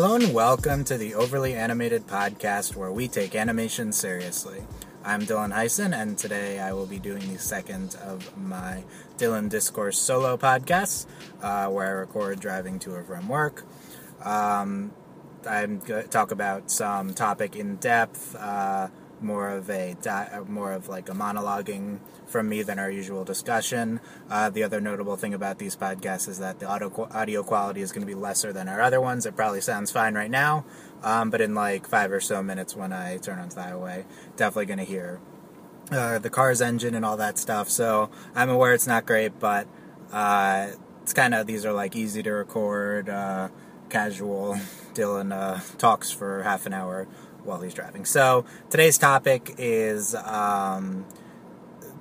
Hello and welcome to the Overly Animated Podcast, where we take animation seriously. I'm Dylan Hysen, and today I will be doing the second of my Dylan Discourse solo podcasts, where I record driving to or from work. I'm going to talk about some topic in depth, more of like a monologuing from me than our usual discussion. The other notable thing about these podcasts is that the audio quality is going to be lesser than our other ones. It probably sounds fine right now, but in like 5 or so minutes when I turn onto the highway, definitely going to hear the car's engine and all that stuff. So I'm aware it's not great, but it's kind of, these are like easy to record, casual. Dylan talks for half an hour while he's driving. So today's topic is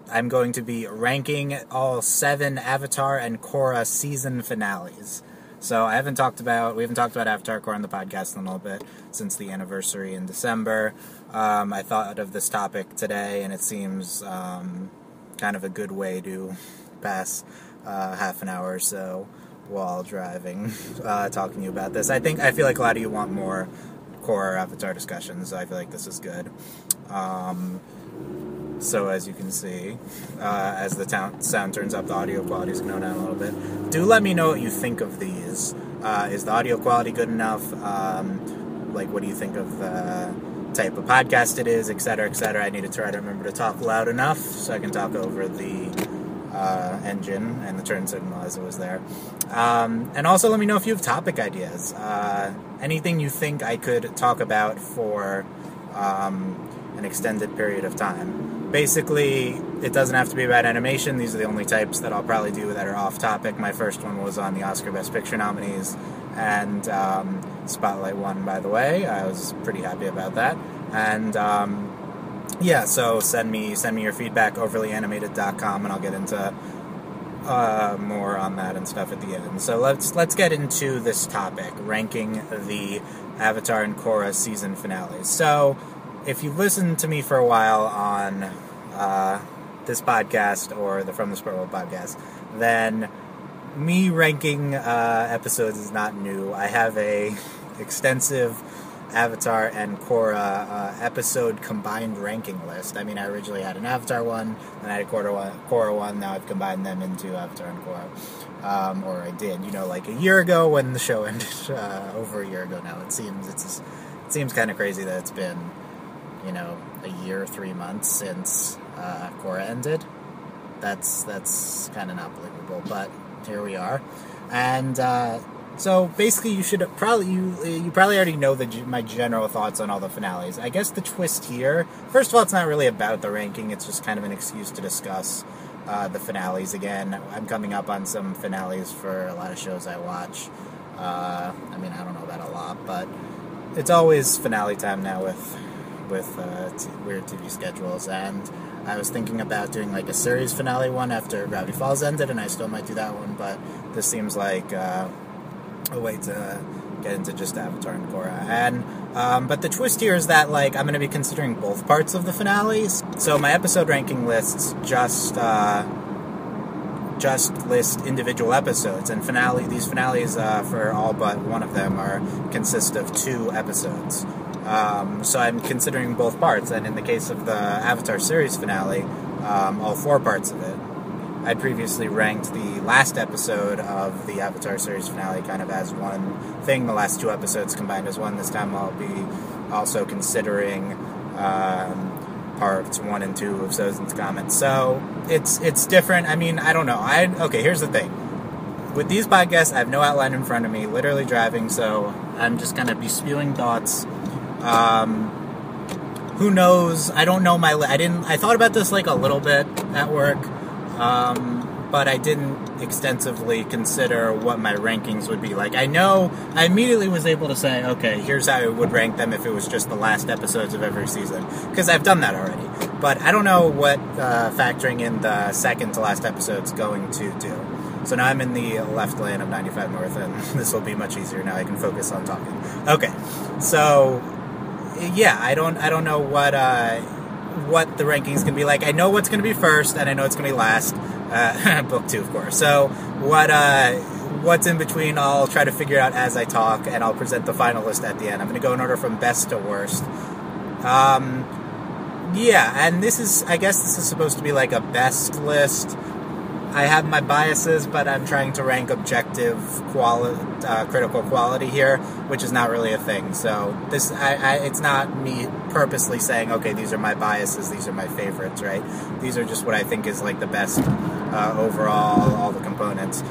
I'm going to be ranking all 7 Avatar and Korra season finales. So we haven't talked about Avatar Korra on the podcast in a little bit since the anniversary in December. I thought of this topic today, and it seems kind of a good way to pass half an hour or so while driving, talking to you about this. I feel like a lot of you want more Korra Avatar discussions, so I feel like this is good. So as you can see, as the sound turns up, the audio quality is going down a little bit. Do let me know what you think of these. Is the audio quality good enough? Like, what do you think of the type of podcast it is, etc., etc.? I need to try to remember to talk loud enough so I can talk over the engine and the turn signal as it was there. And also let me know if you have topic ideas. Anything you think I could talk about for an extended period of time. Basically, it doesn't have to be about animation. These are the only types that I'll probably do that are off topic. My first one was on the Oscar Best Picture nominees, and Spotlight won, by the way. I was pretty happy about that. And yeah, so send me your feedback, overlyanimated.com, and I'll get into more on that and stuff at the end. So let's get into this topic, ranking the Avatar and Korra season finales. So if you've listened to me for a while on this podcast or the From the Spirit World podcast, then me ranking episodes is not new. I have a extensive Avatar and Korra episode combined ranking list. I mean, I originally had an Avatar one, and I had a Korra one. Now I've combined them into Avatar and Korra. Or I did, like a year ago when the show ended. Over a year ago now. It seems kind of crazy that it's been, a year, 3 months since Korra ended. That's kind of not believable, but here we are. And so basically, you probably already know my general thoughts on all the finales. I guess the twist here, first of all, it's not really about the ranking. It's just kind of an excuse to discuss the finales again. I'm coming up on some finales for a lot of shows I watch. I mean, I don't know about a lot, but it's always finale time now with weird TV schedules, and I was thinking about doing like a series finale one after Gravity Falls ended, and I still might do that one, but this seems like a way to get into just Avatar and Korra. And but the twist here is that like I'm going to be considering both parts of the finales. So my episode ranking lists just list individual episodes, and these finales for all but one of them consist of 2 episodes. So I'm considering both parts, and in the case of the Avatar series finale, all 4 parts of it. I'd previously ranked the last episode of the Avatar series finale kind of as one thing, the last 2 episodes combined as one. This time I'll be also considering parts 1 and 2 of Sozin's comments. So it's different. I mean, I don't know. Okay, here's the thing. With these podcasts, I have no outline in front of me, literally driving, so I'm just going to be spewing thoughts. Who knows? I don't know I thought about this like a little bit at work, but I didn't extensively consider what my rankings would be like. I know I immediately was able to say, okay, here's how I would rank them if it was just the last episodes of every season, because I've done that already. But I don't know what factoring in the second to last episode's going to do. So now I'm in the left lane of 95 North, and this will be much easier now. I can focus on talking. Okay, so yeah, I don't know what the rankings can be like. I know what's going to be first, and I know it's going to be last. Book 2, of course. So what what's in between, I'll try to figure out as I talk, and I'll present the final list at the end. I'm going to go in order from best to worst. Yeah, and I guess this is supposed to be like a best list. I have my biases, but I'm trying to rank objective critical quality here, which is not really a thing. So it's not me purposely saying, okay, these are my biases, these are my favorites, right? These are just what I think is like the best overall, all the components.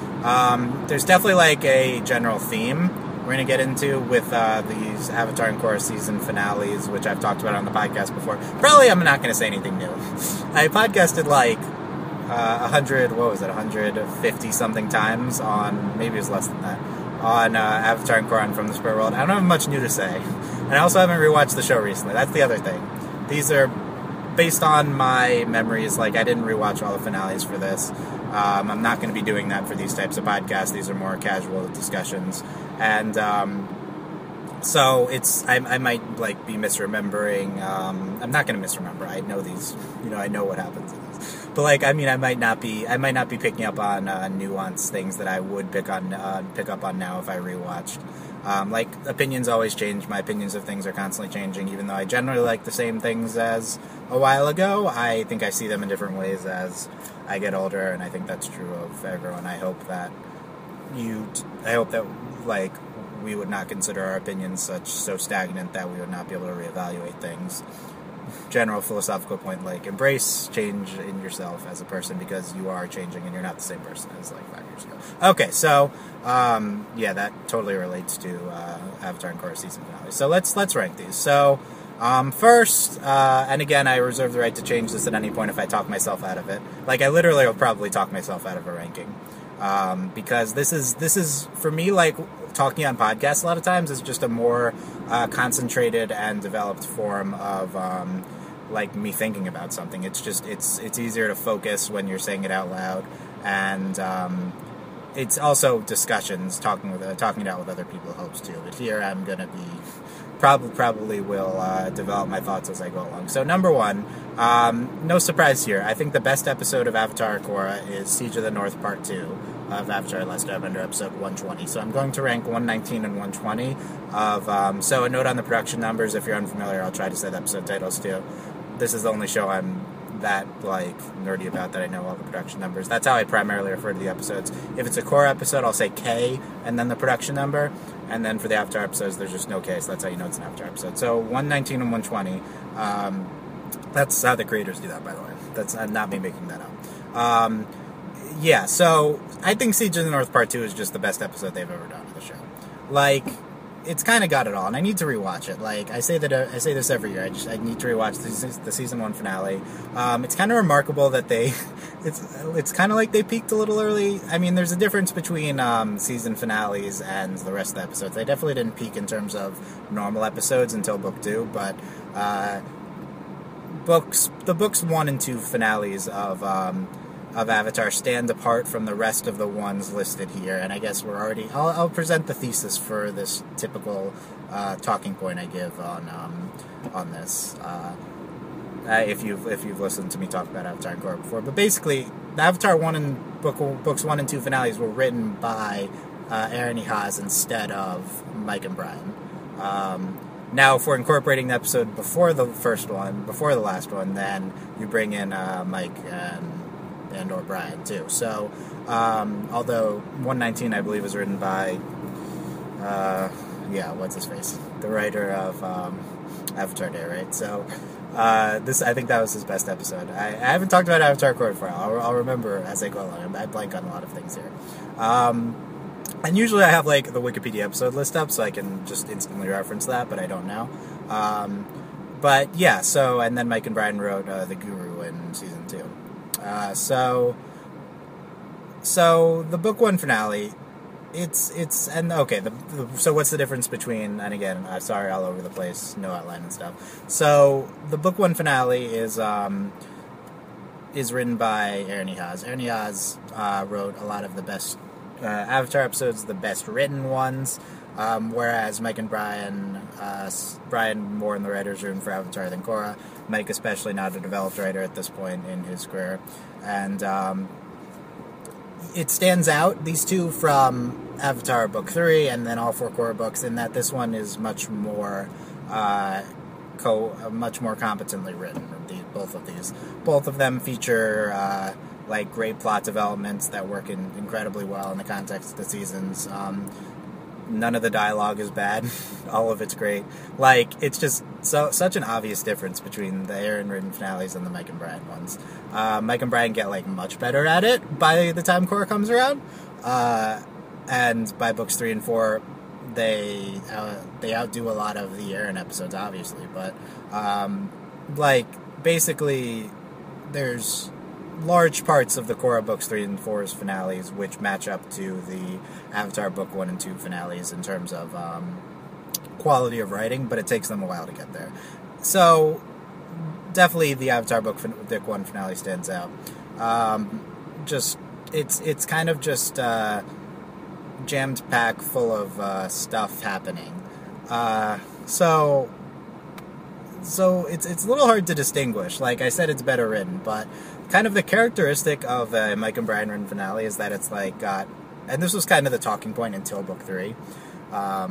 There's definitely like a general theme we're going to get into with these Avatar and Korra season finales, which I've talked about on the podcast before. Probably I'm not going to say anything new. I podcasted like 150 something times on, maybe it was less than that, on Avatar and Korra and From the Spirit World. I don't have much new to say. And I also haven't rewatched the show recently. That's the other thing. These are based on my memories. Like, I didn't rewatch all the finales for this. I'm not going to be doing that for these types of podcasts. These are more casual discussions. And so I might like be misremembering. I'm not going to misremember. I know these. I know what happens in these. But like, I might not be picking up on nuanced things that I would pick up on now if I rewatched. Like, opinions always change. My opinions of things are constantly changing. Even though I generally like the same things as a while ago, I think I see them in different ways as I get older, and I think that's true of everyone. I hope that like, we would not consider our opinions so stagnant that we would not be able to reevaluate things. General philosophical point, like, embrace change in yourself as a person, because you are changing and you're not the same person as like 5 years ago. Okay, so yeah, that totally relates to Avatar and Korra season finale. So let's rank these. So first, and again, I reserve the right to change this at any point if I talk myself out of it. Like, I literally will probably talk myself out of a ranking. Because this is for me, like, talking on podcasts a lot of times is just a more concentrated and developed form of like me thinking about something. It's just it's easier to focus when you're saying it out loud, and it's also discussions, talking it out with other people helps too. But here I'm gonna be probably will develop my thoughts as I go along. So number one, no surprise here, I think the best episode of Avatar Korra is Siege of the North Part 2 of Avatar Last Airbender, episode 120. So I'm going to rank 119 and 120 of, so a note on the production numbers, if you're unfamiliar, I'll try to say the episode titles too. This is the only show I'm that, like, nerdy about that I know all the production numbers. That's how I primarily refer to the episodes. If it's a Korra episode, I'll say K and then the production number, and then for the Avatar episodes, there's just no K, so that's how you know it's an Avatar episode. So 119 and 120, that's how the creators do that, by the way. That's not me making that up. Yeah, so I think Siege of the North Part 2 is just the best episode they've ever done of the show. Like, it's kind of got it all, and I need to rewatch it. Like, I say this every year. I need to rewatch the season 1 finale. It's kind of remarkable that it's kind of like they peaked a little early. I mean, there's a difference between season finales and the rest of the episodes. They definitely didn't peak in terms of normal episodes until book 2, but the books 1 and 2 finales of Avatar stand apart from the rest of the ones listed here, and I guess I'll present the thesis for this typical talking point I give on this. If you've listened to me talk about Avatar and Korra before, but basically, the Avatar 1 and books 1 and 2 finales were written by Aaron E. Haas instead of Mike and Brian. Now, if we're incorporating the episode before the last one, then you bring in Mike and or Brian too. So, although 119, I believe, was written by, what's his face? The writer of Avatar Day, right? So, I think that was his best episode. I haven't talked about Avatar Korra for a while. I'll remember as I go along. I blank on a lot of things here. And usually I have, like, the Wikipedia episode list up, so I can just instantly reference that, but I don't now. But, yeah, so, and then Mike and Brian wrote The Guru in season 2. So the book 1 finale, so what's the difference between, and again, sorry, all over the place, no outline and stuff. So the book 1 finale is written by Aaron E. Haas. Aaron E. Haas wrote a lot of the best Avatar episodes, the best written ones, whereas Mike and Brian more in the writer's room for Avatar than Korra. Mike especially not a developed writer at this point in his career. And it stands out, these two, from Avatar Book 3 and then all 4 Korra books, in that this one is much more much more competently written. Both of them feature like great plot developments that work incredibly well in the context of the seasons. None of the dialogue is bad. All of it's great. Like, it's just such an obvious difference between the Aaron written finales and the Mike and Brian ones. Mike and Brian get, like, much better at it by the time Korra comes around. And by books 3 and 4, they outdo a lot of the Aaron episodes, obviously. But, basically, there's large parts of the Korra books 3 and 4's finales which match up to the Avatar book 1 and 2 finales in terms of quality of writing, but it takes them a while to get there. So definitely the Avatar book 1 finale stands out. It's kind of just jammed packed full of stuff happening. So it's a little hard to distinguish. Like I said, it's better written, but kind of the characteristic of a Mike and Brian written finale is that it's like got, and this was kind of the talking point until book 3.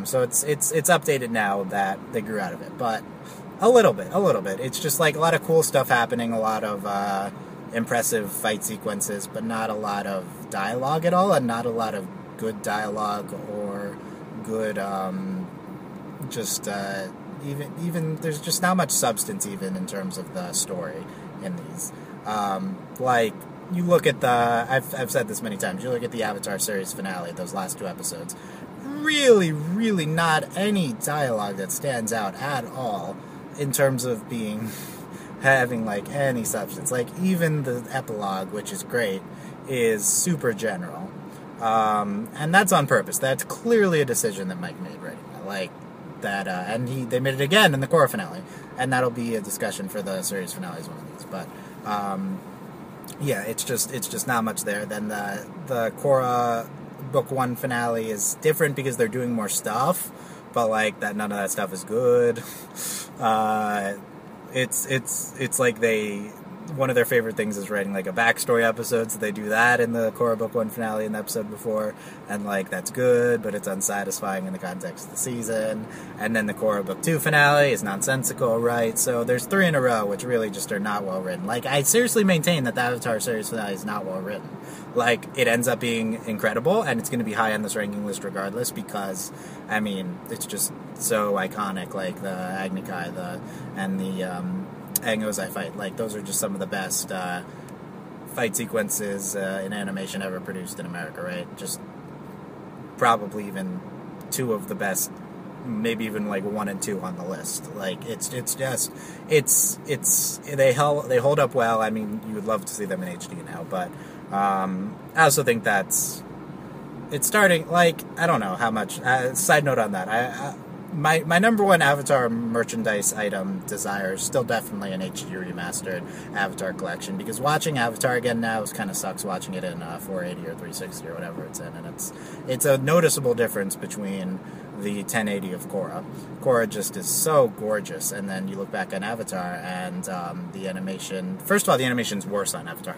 So it's updated now that they grew out of it, but a little bit. It's just like a lot of cool stuff happening, a lot of impressive fight sequences, but not a lot of dialogue at all, and not a lot of good dialogue or good even there's just not much substance even in terms of the story in these. Like, you look at I've said this many times, you look at the Avatar series finale, those last 2 episodes, really, really not any dialogue that stands out at all in terms of having, like, any substance. Like, even the epilogue, which is great, is super general. And that's on purpose. That's clearly a decision that Mike made writing that. Like, that, and they made it again in the Korra finale, and that'll be a discussion for the series finales, one of these, but, yeah, it's just not much there. Then the Korra book 1 finale is different because they're doing more stuff, but, like, that none of that stuff is good. It's like one of their favorite things is writing, like, a backstory episode, so they do that in the Korra book 1 finale in the episode before, and, like, that's good, but it's unsatisfying in the context of the season. And then the Korra book 2 finale is nonsensical, right? So there's 3 in a row which really just are not well written. Like, I seriously maintain that the Avatar series finale is not well written. Like, it ends up being incredible, and it's going to be high on this ranking list regardless, because, I mean, it's just so iconic, like the Agni Kai and the Angozai fight. Like, those are just some of the best fight sequences in animation ever produced in America, right? Just probably even 2 of the best, maybe even like 1 and 2 on the list. Like, they hold up well. I mean, you would love to see them in HD now, but I also think it's starting, like, I don't know how much, side note on that, My number 1 Avatar merchandise item desire is still definitely an HD remastered Avatar collection, because watching Avatar again now kind of sucks watching it in 480 or 360 or whatever it's in, and it's a noticeable difference between the 1080 of Korra. Korra just is so gorgeous, and then you look back on Avatar and the animation. First of all, the animation's worse on Avatar,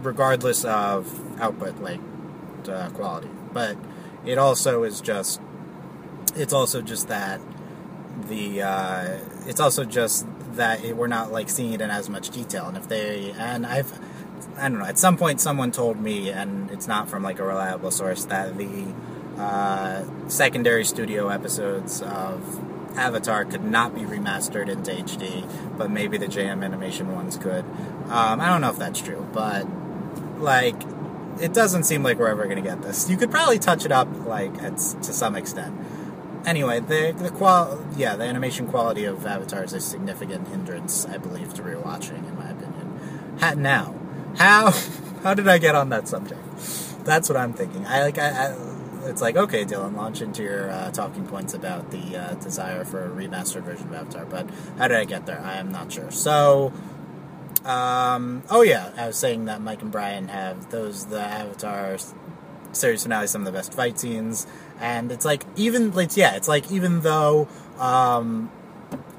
regardless of output, like quality, but it also is just. It's also just that we're not, like, seeing it in as much detail. And I don't know, at some point someone told me, and it's not from, like, a reliable source, that the secondary studio episodes of Avatar could not be remastered into HD, but maybe the JM Animation ones could. I don't know if that's true, but, like, it doesn't seem like we're ever going to get this. You could probably touch it up, like, to some extent. Anyway, the animation quality of Avatar is a significant hindrance, I believe, to rewatching, in my opinion. How did I get on that subject? That's what I'm thinking. It's like, okay, Dylan, launch into your talking points about the desire for a remastered version of Avatar, but how did I get there? I am not sure. So, I was saying that Mike and Brian have the Avatar series finale, some of the best fight scenes, and it's like, even though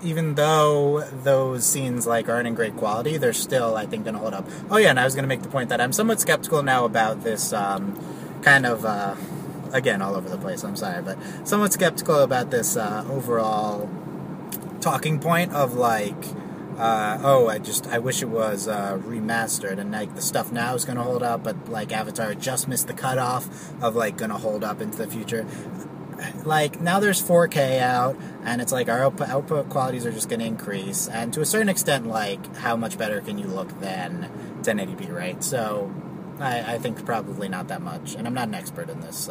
even though those scenes like aren't in great quality, they're still, I think, going to hold up. Oh yeah, and I was going to make the point that I'm somewhat skeptical now about this kind of, again, all over the place, I'm sorry, but somewhat skeptical about this overall talking point of like, I wish it was remastered, and like the stuff now is going to hold up, but like Avatar just missed the cutoff of like going to hold up into the future. Like, now there's 4K out, and it's like our output qualities are just going to increase, and to a certain extent, like, how much better can you look than 1080p, right? So, I think probably not that much, and I'm not an expert in this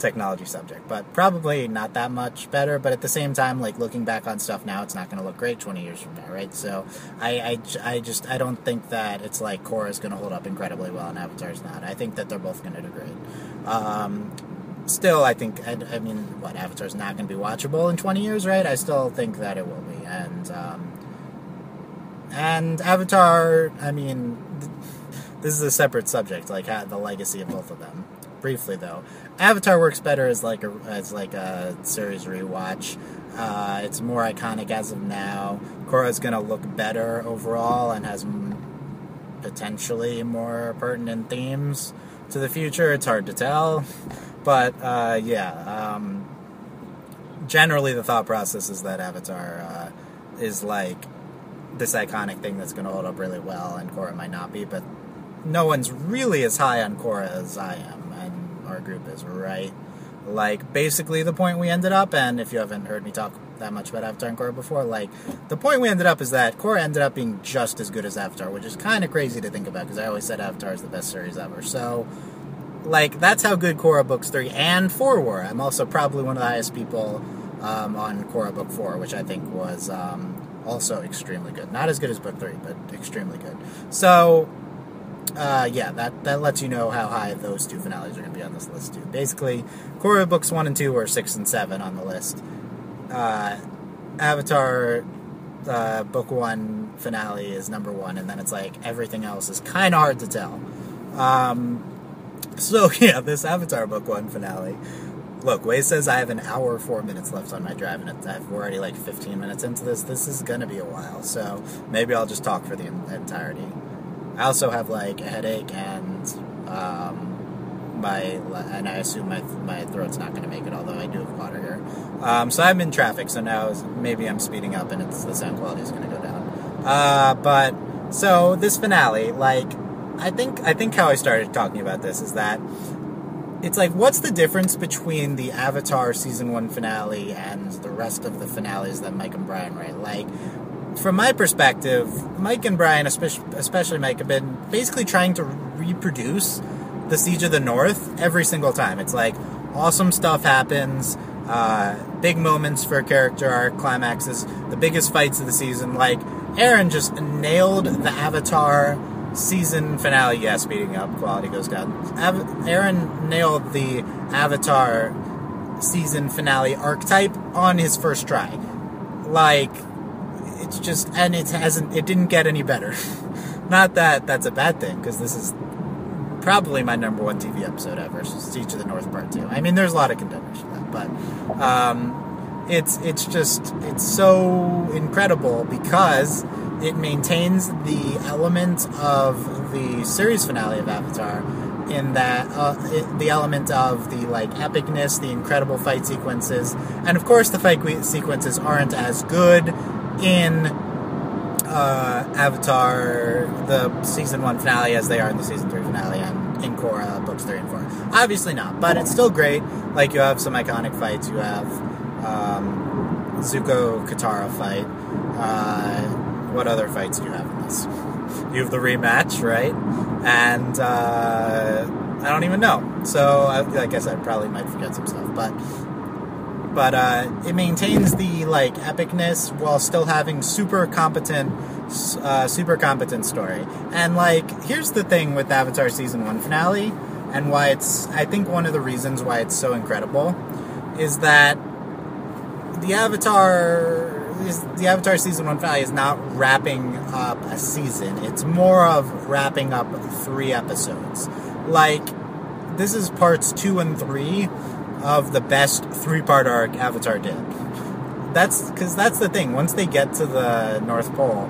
technology subject, but probably not that much better, but at the same time, like, looking back on stuff now, it's not going to look great 20 years from now, right? So, I don't think that it's like Korra is going to hold up incredibly well and Avatar's not. I think that they're both going to degrade. Still, I think, I mean, what, Avatar's not going to be watchable in 20 years, right? I still think that it will be. And Avatar, I mean, this is a separate subject, like the legacy of both of them. Briefly, though, Avatar works better as like a series rewatch. It's more iconic as of now. Korra's going to look better overall and has potentially more pertinent themes to the future. It's hard to tell. But, generally the thought process is that Avatar is, like, this iconic thing that's going to hold up really well, and Korra might not be, but no one's really as high on Korra as I am, and our group is, right? Like, basically the point we ended up, and if you haven't heard me talk that much about Avatar and Korra before, like, the point we ended up is that Korra ended up being just as good as Avatar, which is kind of crazy to think about, because I always said Avatar is the best series ever, so... Like, that's how good Korra Books 3 and 4 were. I'm also probably one of the highest people on Korra Book 4, which I think was also extremely good. Not as good as Book 3, but extremely good. So, that lets you know how high those two finales are going to be on this list, too. Basically, Korra Books 1 and 2 are 6 and 7 on the list. Avatar Book 1 finale is number 1, and then it's like everything else is kind of hard to tell. So, yeah, this Avatar Book 1 finale. Look, Waze says I have an hour, 4 minutes left on my drive, and I've already, like, 15 minutes into this. This is gonna be a while, so maybe I'll just talk for the entirety. I also have, like, a headache, and, and I assume my throat's not gonna make it, although I do have water here. So I'm in traffic, so now maybe I'm speeding up, and the sound quality is gonna go down. So this finale, like... I think how I started talking about this is that it's like, what's the difference between the Avatar Season 1 finale and the rest of the finales that Mike and Brian write? Like, from my perspective, Mike and Brian, especially Mike, have been basically trying to reproduce the Siege of the North every single time. It's like, awesome stuff happens, big moments for character arc, climaxes, the biggest fights of the season. Like, Aaron just nailed the Avatar season finale. Yeah, speeding up, quality goes down. Aaron nailed the Avatar season finale archetype on his first try. Like, it's just, and it didn't get any better. Not that that's a bad thing, because this is probably my number 1 TV episode ever, Siege of the North Part 2. I mean, there's a lot of contenders for that, but it's so incredible because it maintains the element of the series finale of Avatar, in that the element of the like epicness, the incredible fight sequences, and of course the fight sequences aren't as good in Avatar, the season 1 finale, as they are in the season 3 finale and in Korra books 3 and 4. Obviously not, but it's still great. Like, you have some iconic fights. You have Zuko Katara fight. What other fights do you have in this? You have the rematch, right? And I don't even know. So, like I said, probably might forget some stuff, but it maintains the like epicness while still having super competent story. And like, here's the thing with Avatar season 1 finale, and why it's, I think one of the reasons why it's so incredible is that the Avatar season 1 finale is not wrapping up a season. It's more of wrapping up 3 episodes. Like, this is parts 2 and 3 of the best 3-part arc Avatar did. that's the thing. Once they get to the North Pole,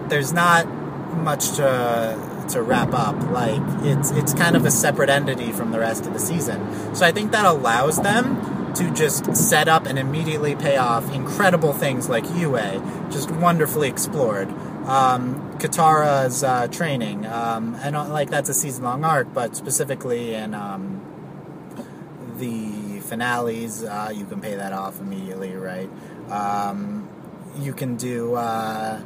there's not much to wrap up. Like, it's kind of a separate entity from the rest of the season. So I think that allows them to just set up and immediately pay off incredible things like Yue, just wonderfully explored. Katara's training, and like that's a season-long arc, but specifically in the finales, you can pay that off immediately, right? You can do, I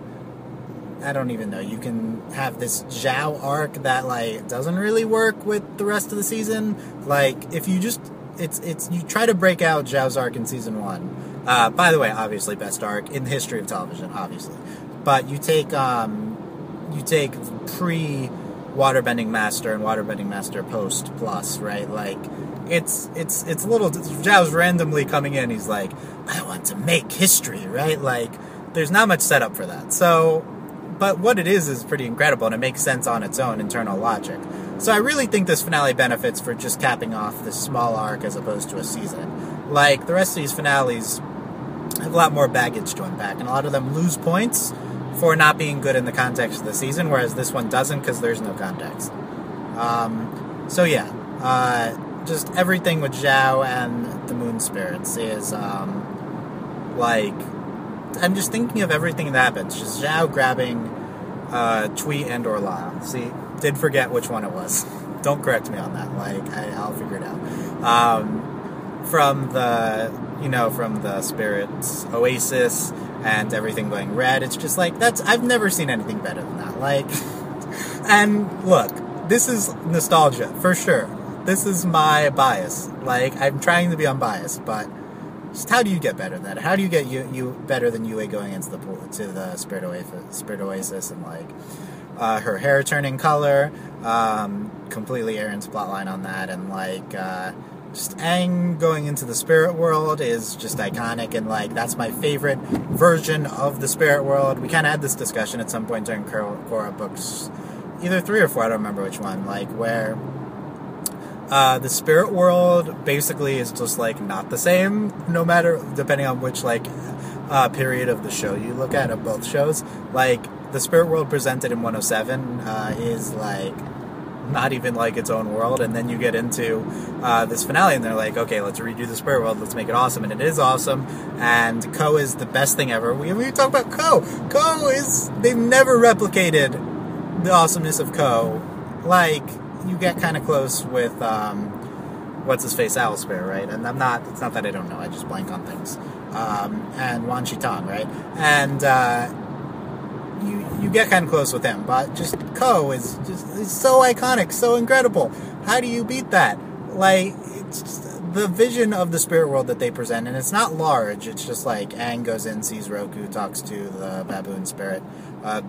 don't even know, you can have this Zhao arc that, like, doesn't really work with the rest of the season. Like, if you just, you try to break out Zhao's arc in season 1. By the way, obviously, best arc in the history of television, obviously. But you take pre-Waterbending Master and Waterbending Master post plus, right? Like, it's a little, Zhao's randomly coming in, he's like, I want to make history, right? Like, there's not much setup for that. So, but what it is pretty incredible, and it makes sense on its own internal logic. So I really think this finale benefits for just capping off this small arc as opposed to a season. Like, the rest of these finales have a lot more baggage to unpack, and a lot of them lose points for not being good in the context of the season, whereas this one doesn't because there's no context. So yeah, just everything with Zhao and the Moon Spirits is, like, I'm just thinking of everything that happens. Just Zhao grabbing Tweet and Orla. See, did forget which one it was. Don't correct me on that. Like, I'll figure it out. From the Spirits Oasis and everything going red, it's just like, I've never seen anything better than that. Like, and look, this is nostalgia, for sure. This is my bias. Like, I'm trying to be unbiased, but just how do you get better than that? How do you get you better than Yue going into the pool, to the Spirit Oasis, and like her hair turning color, completely Aaron's plotline on that, and like just Aang going into the spirit world is just iconic, and like that's my favorite version of the spirit world. We kind of had this discussion at some point during Korra books, either 3 or 4, I don't remember which one, like where the spirit world basically is just like not the same, no matter, depending on which like period of the show you look at, of both shows. Like, the spirit world presented in 107 is like not even like its own world, and then you get into this finale and they're like, okay, let's redo the spirit world, let's make it awesome, and it is awesome, and Ko is the best thing ever. We talk about Ko is, they've never replicated the awesomeness of Ko. Like, you get kind of close with what's his face, Owlspear, right? And it's not that I don't know, I just blank on things. And Wan Shi-tong, right? And you get kind of close with him, but just Ko is so iconic, so incredible. How do you beat that? Like, it's just the vision of the spirit world that they present, and it's not large, it's just like Aang goes in, sees Roku, talks to the baboon spirit,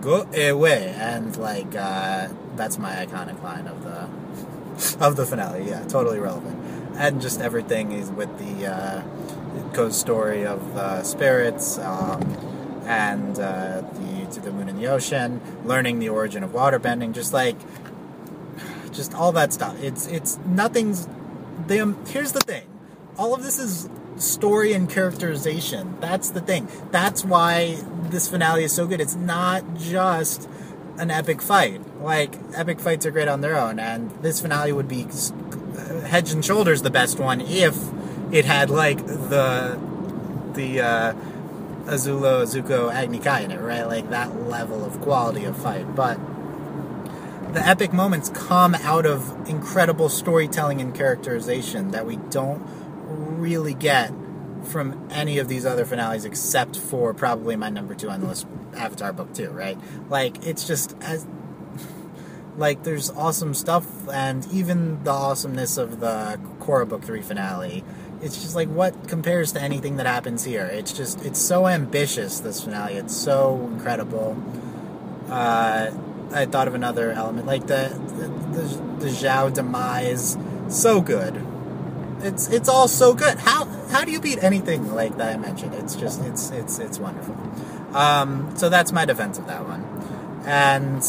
go away, and like that's my iconic line of the finale. Yeah, totally relevant. And just everything is with the Ko's story of the spirits, and to the moon and the ocean, learning the origin of waterbending, just all that stuff. It's nothing's. Here's the thing. All of this is story and characterization. That's the thing. That's why this finale is so good. It's not just an epic fight. Like, epic fights are great on their own, and this finale would be heads and shoulders the best one if it had, like, the Zuko Agni Kai in it, right? Like, that level of quality of fight. But the epic moments come out of incredible storytelling and characterization that we don't really get from any of these other finales, except for probably my number 2 on the list, Avatar Book 2, right? Like, it's just like, there's awesome stuff, and even the awesomeness of the Korra Book 3 finale, it's just like, what compares to anything that happens here? It's just, it's so ambitious, this finale. It's so incredible. I thought of another element, like the Zhao demise, so good. It's all so good. How do you beat anything like that I mentioned? It's just, it's wonderful. So that's my defense of that one. And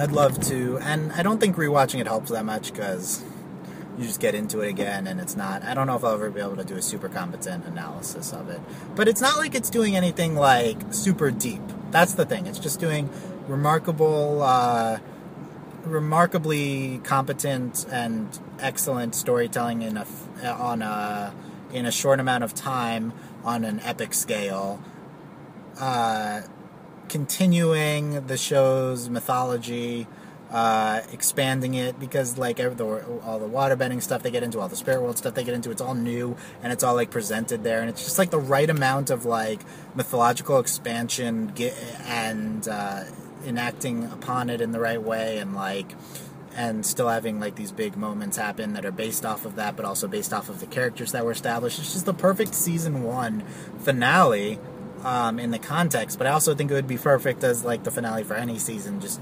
I'd love to, and I don't think rewatching it helps that much, because you just get into it again, and it's not... I don't know if I'll ever be able to do a super competent analysis of it. But it's not like it's doing anything, like, super deep. That's the thing. It's just doing remarkably competent and excellent storytelling in a short amount of time on an epic scale, continuing the show's mythology, expanding it, because like all the waterbending stuff they get into, all the spirit world stuff they get into, it's all new and it's all like presented there, and it's just like the right amount of like mythological expansion and enacting upon it in the right way, and still having like these big moments happen that are based off of that, but also based off of the characters that were established. It's just the perfect season 1 finale in the context, but I also think it would be perfect as like the finale for any season, just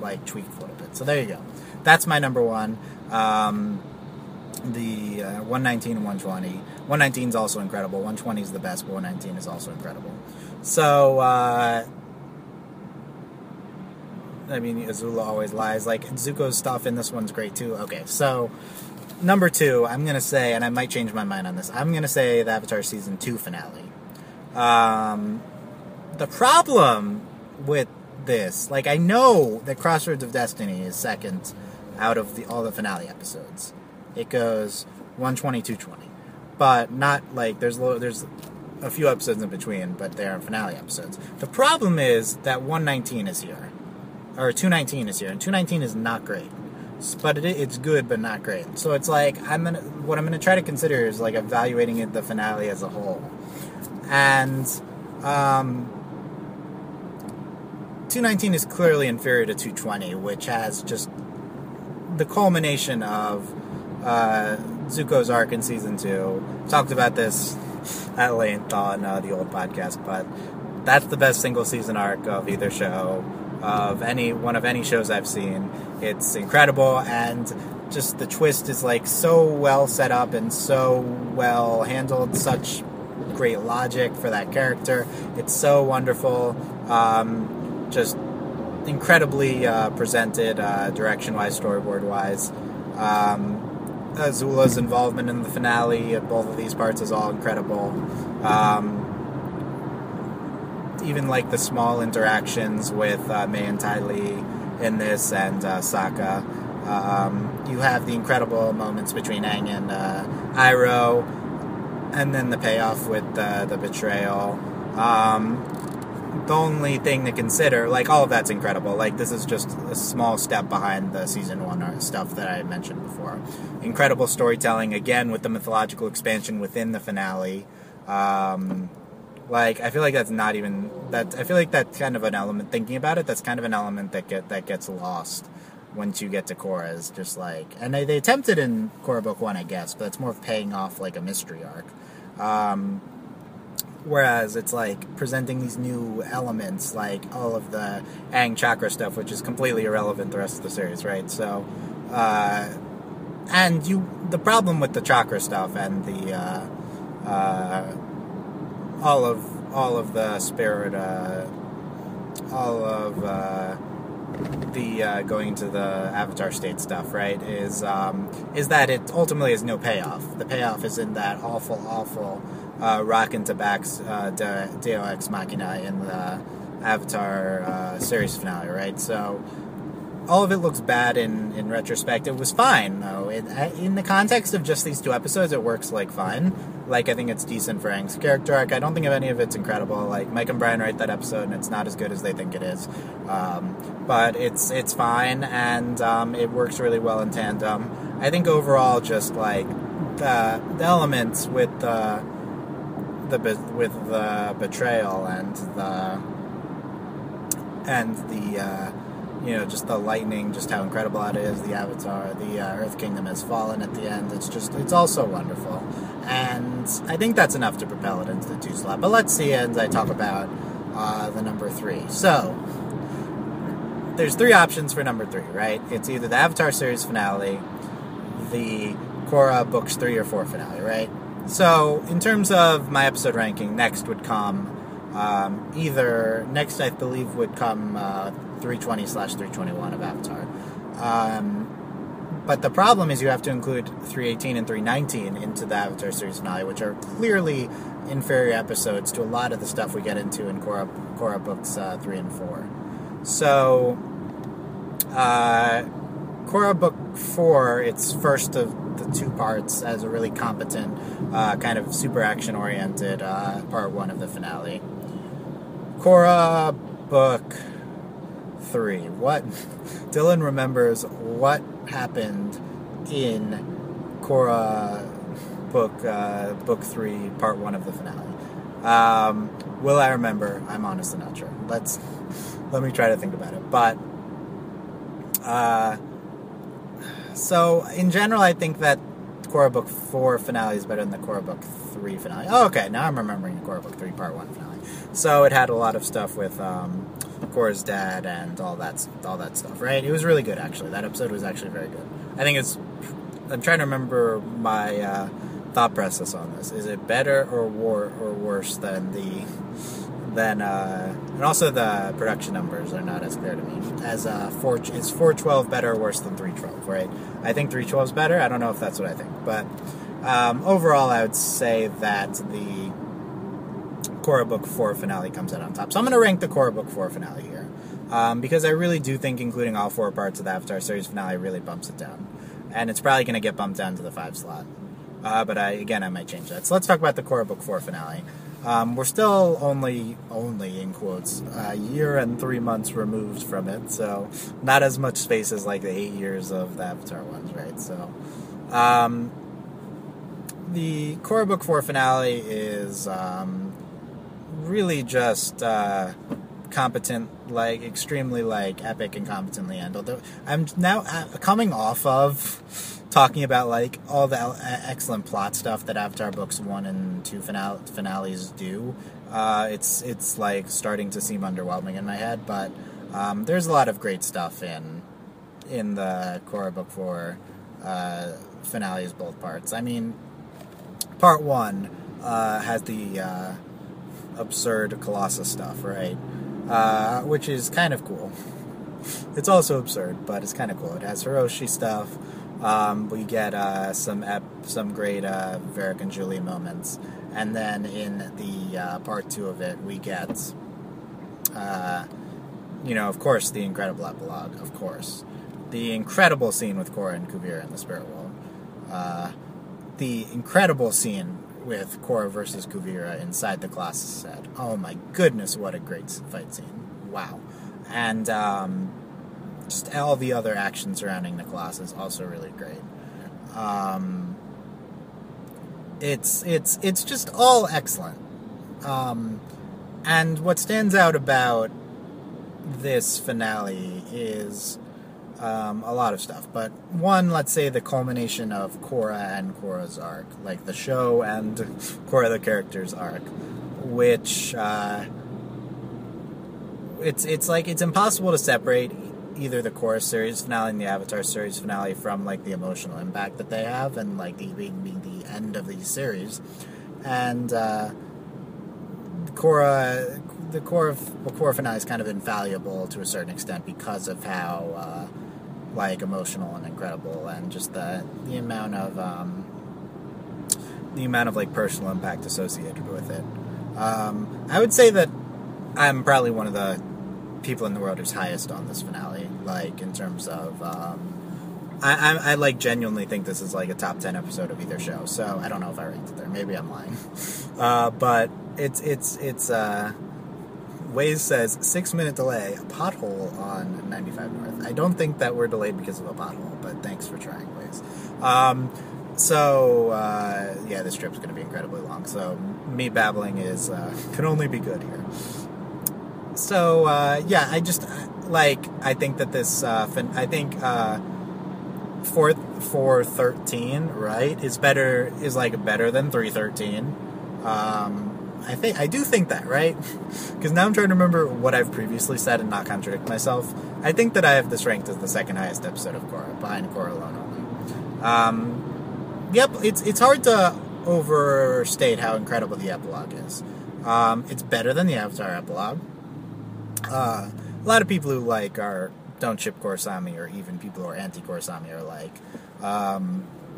like tweaked a little bit. So there you go. That's my number 1. The 119 and 120. 119 is also incredible. 120 is the best, but 119 is also incredible. So I mean, Azula always lies. Like, Zuko's stuff in this one's great, too. Okay, so, number 2, I'm going to say, and I might change my mind on this, I'm going to say the Avatar Season 2 finale. The problem with this, like, I know that Crossroads of Destiny is second out of all the finale episodes. It goes 120, 220. But not, like, there's a few episodes in between, but they are finale episodes. The problem is that 119 is here. Or 219 is here, and 219 is not great, but it's good, but not great. So it's like what I'm gonna try to consider is like evaluating the finale as a whole, and 219 is clearly inferior to 220, which has just the culmination of Zuko's arc in season 2. Talked about this at length on the old podcast, but that's the best single season arc of either show. Of any shows I've seen. It's incredible, and just the twist is like so well set up and so well handled, such great logic for that character. It's so wonderful, just incredibly presented, direction-wise, storyboard-wise. Azula's involvement in the finale of both of these parts is all incredible. Even like the small interactions with Mei and Ty Lee in this, and Sokka. You have the incredible moments between Aang and Iroh, and then the payoff with the betrayal. The only thing to consider, like, all of that's incredible. Like, this is just a small step behind the season 1 stuff that I mentioned before. Incredible storytelling, again, with the mythological expansion within the finale. Like, I feel like that's not even... I feel like that's kind of an element, thinking about it, that's kind of an element that gets lost once you get to Korra. Is just like... And they attempted in Korra Book 1, I guess, but it's more of paying off, like, a mystery arc. Whereas it's, like, presenting these new elements, like all of the Aang chakra stuff, which is completely irrelevant the rest of the series, right? So, and the problem with the chakra stuff and the, all of the spirit, all of the going to the Avatar state stuff, right? Is that it ultimately has no payoff. The payoff is in that awful rock into backs Deo Ex Machina in the Avatar series finale, right? So all of it looks bad in retrospect. It was fine, though. In the context of just these 2 episodes, it works, like, fine. Like, I think it's decent for Aang's character arc. I don't think of any of it's incredible. Like, Mike and Brian write that episode, and it's not as good as they think it is. But it's fine, and it works really well in tandem. I think overall, just, like, the elements with the betrayal and the you know, just the lightning, just how incredible that is, the Avatar, the Earth Kingdom has fallen at the end. It's also wonderful. And I think that's enough to propel it into the 2 slot. But let's see as I talk about the number 3. So, there's 3 options for number 3, right? It's either the Avatar series finale, the Korra books 3 or 4 finale, right? So, in terms of my episode ranking, next would come next I believe would come 320/321 of Avatar. But the problem is you have to include 318 and 319 into the Avatar series finale, which are clearly inferior episodes to a lot of the stuff we get into in Korra books 3 and 4. So, Korra book 4, it's first of the 2 parts as a really competent, kind of super action-oriented part 1 of the finale. Korra book 3. What? Dylan remembers what happened in Korra book 3, part 1 of the finale. Will I remember? I'm honestly not sure. Let me try to think about it. But so in general, I think that Korra book 4 finale is better than the Korra book 3 finale. Oh, okay, now I'm remembering the Korra book 3 part 1 finale. So it had a lot of stuff with Korra's dad and all that stuff, right? It was really good, actually. That episode was actually very good. I'm trying to remember my thought process on this. Is it better or worse than and also the production numbers are not as clear to me. Is 412 better or worse than 312, right? I think 312 is better. I don't know if that's what I think. But overall, I would say that the Korra Book 4 finale comes out on top. So I'm going to rank the Korra Book 4 finale here. Because I really do think including all 4 parts of the Avatar series finale really bumps it down. And it's probably going to get bumped down to the 5 slot. But I might change that. So let's talk about the Korra Book 4 finale. We're still only in quotes, a year and 3 months removed from it, so not as much space as like the 8 years of the Avatar ones, right? So, the Korra Book 4 finale is really just competent, like extremely like epic and competently handled. I'm now coming off of talking about like all the excellent plot stuff that Avatar books 1 and 2 finales do. It's like starting to seem underwhelming in my head, but there's a lot of great stuff in the Korra book 4 finales, both parts. I mean, part 1 has the absurd Colossus stuff, right? Which is kind of cool. It's also absurd, but it's kind of cool. It has Hiroshi stuff. We get some great Varric and Julie moments, and then in the part 2 of it, we get, of course, the incredible epilogue. Of course, the incredible scene with Korra and Kuvira in the spirit world. The incredible scene with Korra versus Kuvira inside the Colossus set. Oh my goodness, what a great fight scene! Wow, and just all the other action surrounding the Colossus also really great. It's just all excellent. And what stands out about this finale is a lot of stuff. But one, let's say the culmination of Korra and Korra's arc, like the show and Korra the character's arc, which it's impossible to separate either the Korra series finale and the Avatar series finale from like the emotional impact that they have and like being the end of the series. And the Korra finale is kind of infallible to a certain extent because of how like emotional and incredible and just the amount of like personal impact associated with it. I would say that I'm probably one of the people in the world who's highest on this finale, like in terms of I like genuinely think this is like a top 10 episode of either show, so I don't know if I ranked it there, maybe I'm lying. But it's Waze says 6-minute delay, a pothole on 95 North. I don't think that we're delayed because of a pothole, but thanks for trying, Waze. Yeah, this trip's going to be incredibly long, so me babbling is can only be good here. So, yeah, I think that this, I think 413, right, is better than 313. I do think that, right? Because now I'm trying to remember what I've previously said and not contradict myself. I think that I have this ranked as the second highest episode of Korra, behind Korra alone only. Yep, it's hard to overstate how incredible the epilogue is. It's better than the Avatar epilogue. A lot of people who are don't ship Korrasami, or even people who are anti-Korrasami are like,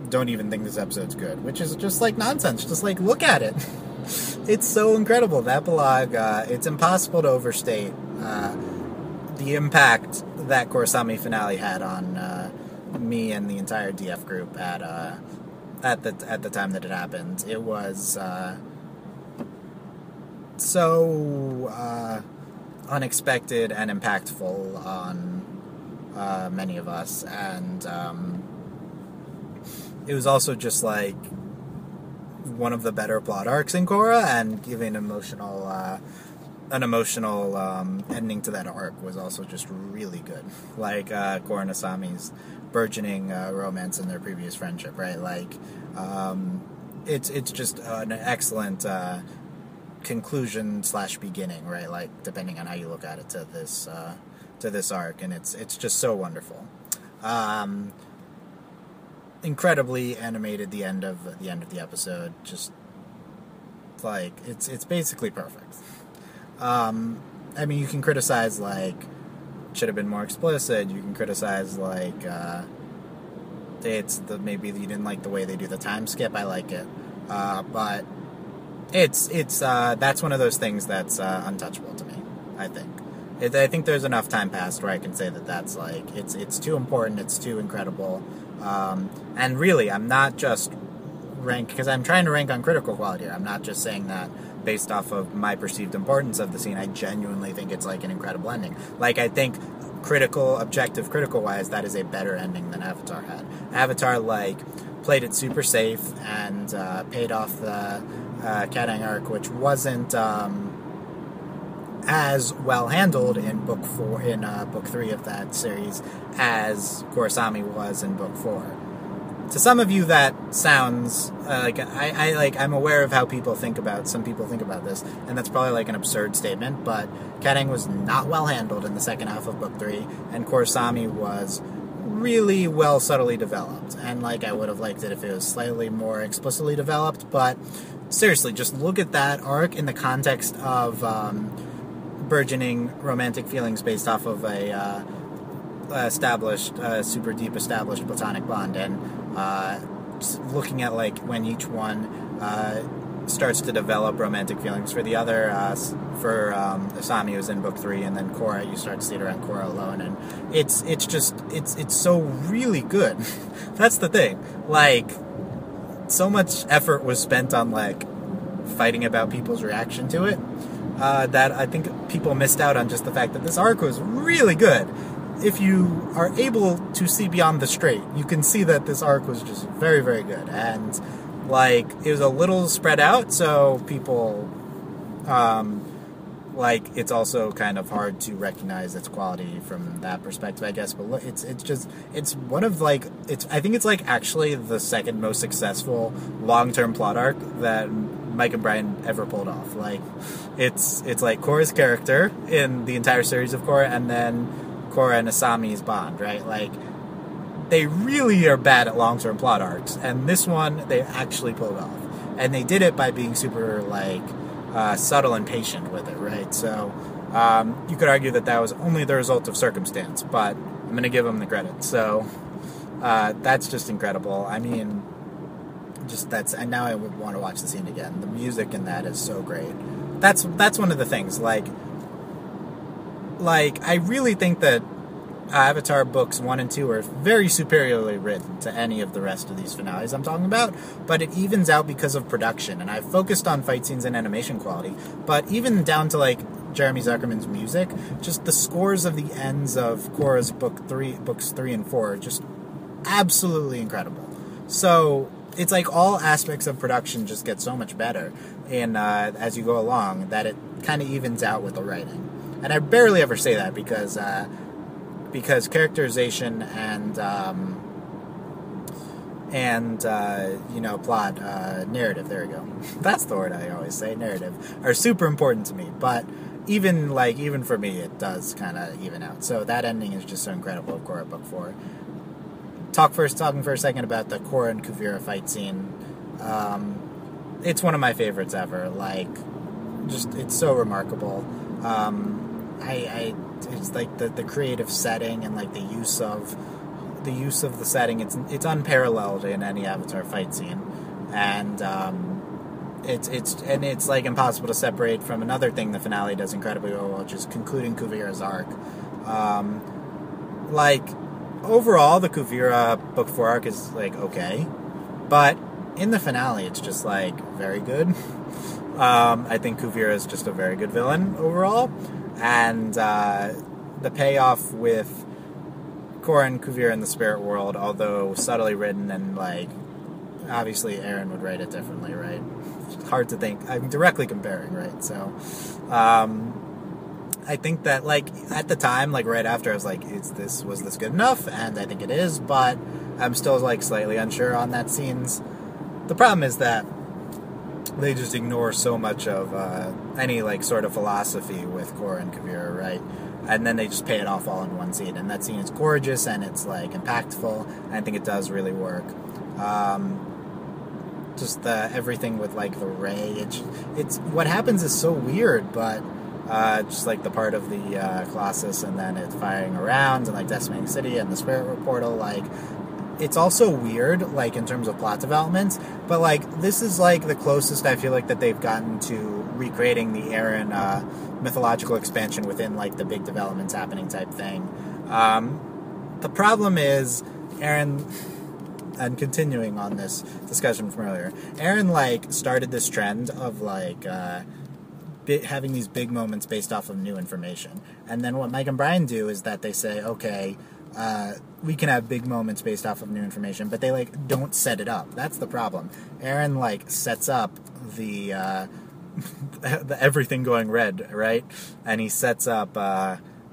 don't even think this episode's good, which is just like nonsense. Just like, look at it. It's so incredible. The epilogue, it's impossible to overstate the impact that Korrasami finale had on me and the entire DF group at the time that it happened. It was so unexpected and impactful on many of us, and it was also just like one of the better plot arcs in Korra, and giving an emotional ending to that arc was also just really good. Like Korra and Asami's burgeoning romance in their previous friendship, right? Like it's just an excellent conclusion / beginning, right? Like, depending on how you look at it, to this arc, and it's just so wonderful. Incredibly animated. The end of the episode, just like it's basically perfect. I mean, you can criticize like should have been more explicit. You can criticize like maybe you didn't like the way they do the time skip. I like it, but it's that's one of those things that's untouchable to me. I think there's enough time passed where I can say that that's like it's too important. It's too incredible. And really, I'm not just because I'm trying to rank on critical quality here. I'm not just saying that based off of my perceived importance of the scene. I genuinely think it's like an incredible ending. Like, I think objective critical wise, that is a better ending than Avatar had. Avatar like played it super safe and paid off the Kadang arc, which wasn't as well handled in book 3 of that series as Korrasami was in book 4. To some of you, that sounds I'm aware of how some people think about this, and that's probably like an absurd statement. But Kadang was not well handled in the second half of book 3, and Korrasami was really well subtly developed. And like, I would have liked it if it was slightly more explicitly developed. But seriously, just look at that arc in the context of burgeoning romantic feelings based off of a super deep established platonic bond, and looking at like when each one starts to develop romantic feelings for the other. For Asami, was in book 3, and then Korra, you start to see it around Korra alone, and it's so really good. That's the thing. Like, so much effort was spent on like fighting about people's reaction to it, that I think people missed out on just the fact that this arc was really good. If you are able to see beyond the straight, you can see that this arc was just very, very good. And like, it was a little spread out, so people like, it's also kind of hard to recognize its quality from that perspective, I guess. But look, it's one of like, I think it's like actually the second most successful long-term plot arc that Mike and Brian ever pulled off. Like, it's like Korra's character in the entire series of Korra, and then Korra and Asami's bond, right? Like, they really are bad at long-term plot arcs, and this one they actually pulled off, and they did it by being super like subtle and patient with it, right? So you could argue that was only the result of circumstance, but I'm going to give them the credit. So that's just incredible. I mean, and now I would want to watch the scene again. The music in that is so great. That's one of the things. Like I really think that Avatar books 1 and 2 are very superiorly written to any of the rest of these finales I'm talking about, but it evens out because of production, and I've focused on fight scenes and animation quality, but even down to like Jeremy Zuckerman's music, just the scores of the ends of Korra's books 3 and 4 are just absolutely incredible. So it's like all aspects of production just get so much better in as you go along, that it kind of evens out with the writing. And I barely ever say that because characterization and plot, narrative, there we go. That's the word I always say, narrative, are super important to me. But even for me, it does kind of even out. So that ending is just so incredible of Korra book 4. Talking for a second about the Korra and Kuvira fight scene. It's one of my favorites ever. Like, just, it's so remarkable. it's like the creative setting and like the use of the setting. It's unparalleled in any Avatar fight scene, and it's like impossible to separate from another thing the finale does incredibly well, which is concluding Kuvira's arc. Like overall, the Kuvira book 4 arc is like okay, but in the finale, it's just like very good. I think Kuvira is just a very good villain overall, and the payoff with Korra and Kuvira in the spirit world, although subtly written and like obviously Aaron would write it differently, right? It's hard to think. I'm directly comparing, right? So I think that like at the time, like right after, I was like, was this good enough? And I think it is, but I'm still like slightly unsure on that scenes. The problem is that they just ignore so much of any like sort of philosophy with Korra and Kuvira, right? And then they just pay it off all in one scene, and that scene is gorgeous and it's like impactful. And I think it does really work. Just everything with like the ray. It's what happens is so weird, but just like the part of the Colossus, and then it's firing around and like decimating the city and the spirit portal, like. It's also weird, like, in terms of plot development, but, like, this is, like, the closest I feel like that they've gotten to recreating the Aaron mythological expansion within, like, the big developments happening type thing. The problem is, Aaron, and continuing on this discussion from earlier, Aaron, like, started this trend of, like, having these big moments based off of new information. And then what Mike and Brian do is that they say, okay, we can have big moments based off of new information, but they like don't set it up. That's the problem. Aaron like sets up the everything going red, right? And he sets up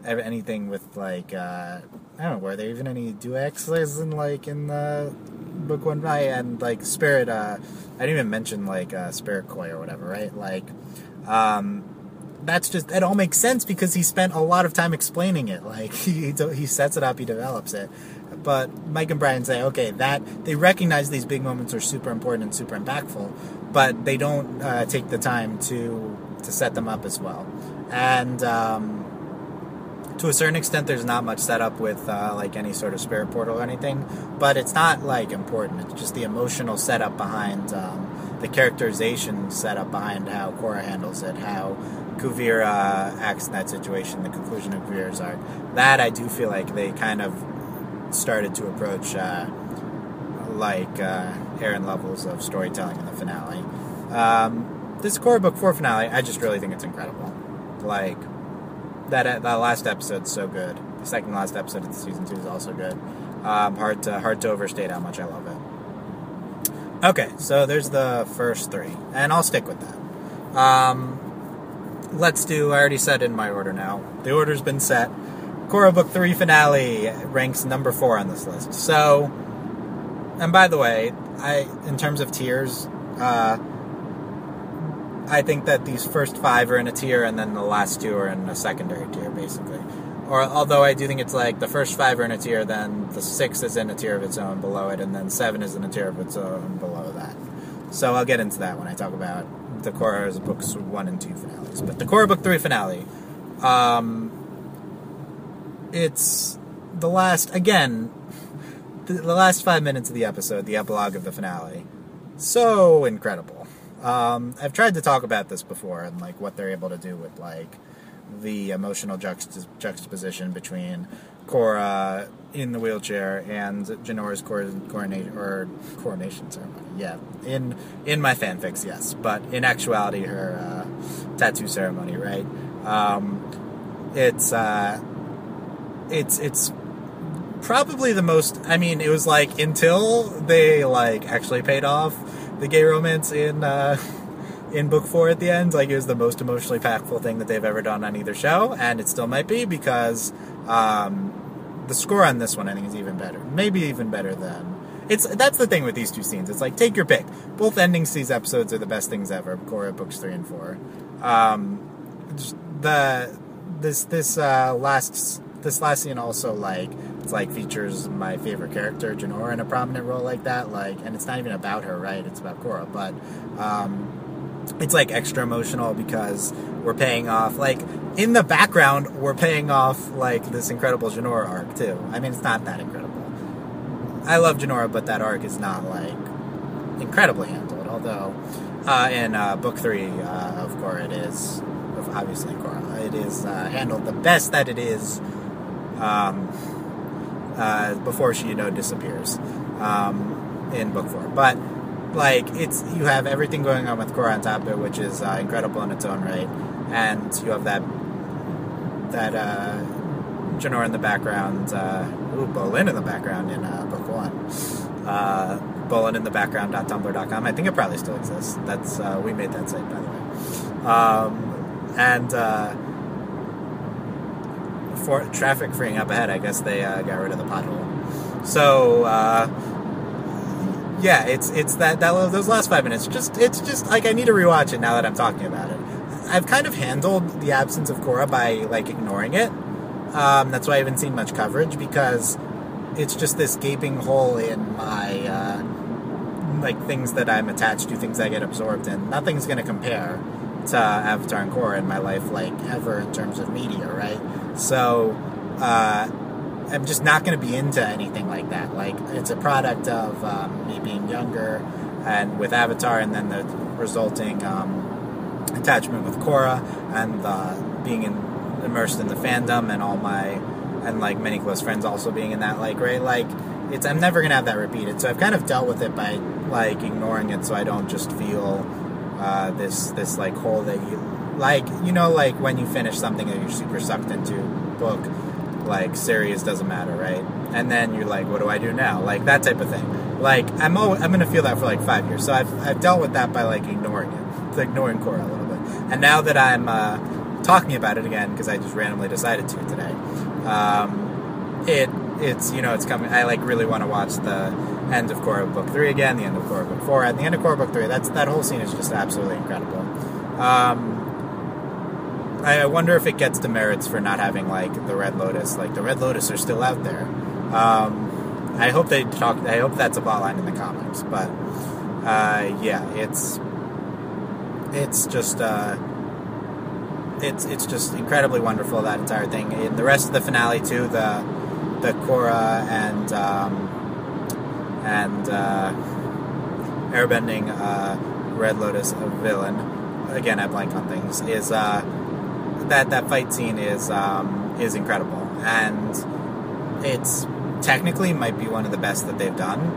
anything with like I don't know, were there even any duexes in like in the book 1 and like spirit. I didn't even mention like spirit koi or whatever, right? Like that's just, it all makes sense because he spent a lot of time explaining it. Like, he sets it up, he develops it. But Mike and Brian say, okay, that they recognize these big moments are super important and super impactful, but they don't take the time to set them up as well. And to a certain extent, there's not much setup with like any sort of spirit portal or anything, but it's not like important. It's just the emotional setup behind the characterization setup behind how Korra handles it, how Kuvira acts in that situation, the conclusion of Kuvira's arc. That I do feel like they kind of started to approach like Aaron levels of storytelling in the finale. This Korra Book 4 finale, I just really think it's incredible. Like, that last episode's so good. The second last episode of the season 2 is also good. Hard to overstate how much I love it. Okay, so there's the first 3, and I'll stick with that. Let's do, I already said in my order now. The order's been set. Korra Book 3 finale ranks number 4 on this list. So, and by the way, in terms of tiers, I think that these first 5 are in a tier, and then the last 2 are in a secondary tier, basically. Or, although I do think it's like the first 5 are in a tier, then the 6 is in a tier of its own below it, and then 7 is in a tier of its own below that. So I'll get into that when I talk about the Korra's Books 1 and 2 finales. But the Korra Book 3 finale, it's the last, again, the last 5 minutes of the episode, the epilogue of the finale. So incredible. I've tried to talk about this before and like what they're able to do with like the emotional juxtaposition between Korra in the wheelchair and Janora's coronation ceremony. Yeah, in my fanfics, yes, but in actuality, her tattoo ceremony, right? It's probably the most. I mean, it was like until they like actually paid off the gay romance in Book 4 at the end, like it was the most emotionally impactful thing that they've ever done on either show, and it still might be because the score on this one I think is even better. Maybe even better than that's the thing with these 2 scenes. It's like take your pick. Both endings to these episodes are the best things ever. Korra Books 3 and 4. This last scene also like it's like features my favorite character Janora in a prominent role like that. Like, and it's not even about her, right? It's about Korra, but it's like extra emotional because we're paying off, like, in the background, we're paying off, like, this incredible Jinora arc, too. I mean, it's not that incredible. I love Jinora, but that arc is not, like, incredibly handled, although in Book 3 of Korra, it is, obviously Korra, it is handled the best that it is before she, disappears in Book 4. But, like, you have everything going on with Korra on top of it, which is incredible in its own right, and you have that Jinora in the background, Bolin in the background in Book 1. Bolin in the background.tumblr.com. I think it probably still exists. That's we made that site, by the way. And for traffic freeing up ahead, I guess they got rid of the pothole. So yeah, it's that those last 5 minutes. It's just like I need to rewatch it now that I'm talking about it. I've kind of handled the absence of Korra by, like, ignoring it. That's why I haven't seen much coverage, because it's just this gaping hole in my, like, things that I'm attached to, things I get absorbed in. Nothing's going to compare to Avatar and Korra in my life, like, ever in terms of media, right? So, I'm just not going to be into anything like that. Like, it's a product of me being younger, and with Avatar, and then the resulting attachment with Korra, and being immersed in the fandom, and like many close friends also being in that, like, right, like, I'm never gonna have that repeated. So I've kind of dealt with it by, like, ignoring it, so I don't just feel this like hole that you, like, like when you finish something that you're super sucked into, book, like, series, doesn't matter, right? And then you're like, what do I do now? Like, that type of thing. Like, I'm gonna feel that for like 5 years. So I've dealt with that by, like, ignoring Korra a little bit. And now that I'm talking about it again, because I just randomly decided to today, it's it's coming. I, like, really want to watch the end of Korra Book 3 again, the end of Korra Book 4, and the end of Korra Book 3. That whole scene is just absolutely incredible. I wonder if it gets demerits for not having, like, the Red Lotus. Like, the Red Lotus are still out there. I hope that's a plotline in the comics. But yeah, it's just it's just incredibly wonderful, that entire thing. In the rest of the finale too, the Korra and airbending Red Lotus villain, again I blank on things, is that fight scene is incredible, and it's technically might be one of the best that they've done.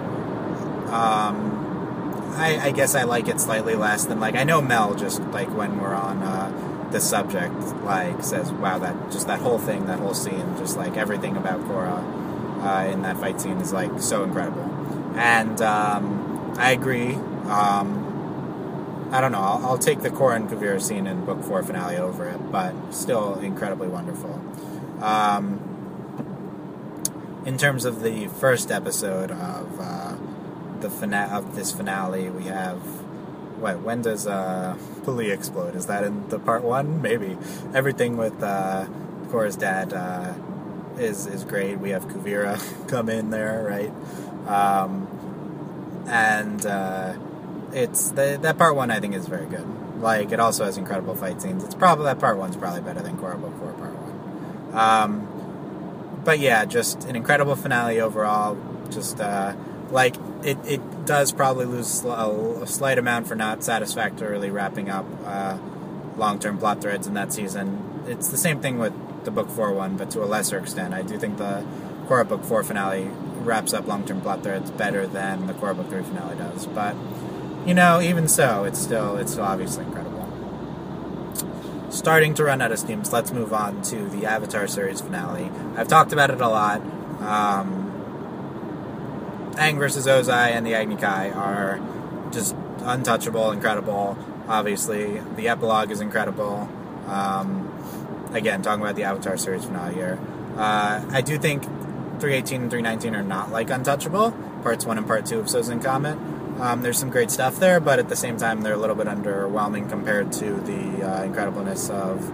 I guess I like it slightly less than, like, I know Mel, just, like, when we're on this subject, like, says, wow, that whole thing, that whole scene, just, like, everything about Korra in that fight scene is, like, so incredible. And I agree. I don't know, I'll take the Korra and Kuvira scene in Book 4 finale over it, but still incredibly wonderful. In terms of the first episode of this finale, we have, when does Puli explode? Is that in the part 1? Maybe. Everything with Korra's dad is great. We have Kuvira come in there, right? It's that part 1, I think, is very good. Like, it also has incredible fight scenes. That part 1's probably better than Korra Book 4 part 1. But yeah, just an incredible finale overall. Just like, it does probably lose a slight amount for not satisfactorily wrapping up long-term plot threads in that season. It's the same thing with the Book 4 one, but to a lesser extent. I do think the Korra Book 4 finale wraps up long-term plot threads better than the Korra Book 3 finale does. But, even so, it's still obviously incredible. Starting to run out of steam, so let's move on to the Avatar series finale. I've talked about it a lot. Aang versus Ozai and the Agni Kai are just untouchable, incredible. Obviously, the epilogue is incredible. Again, talking about the Avatar series finale here. I do think 318 and 319 are not, like, untouchable. Parts 1 and Part 2 of Sozin Comet. There's some great stuff there, but at the same time, they're a little bit underwhelming compared to the incredibleness of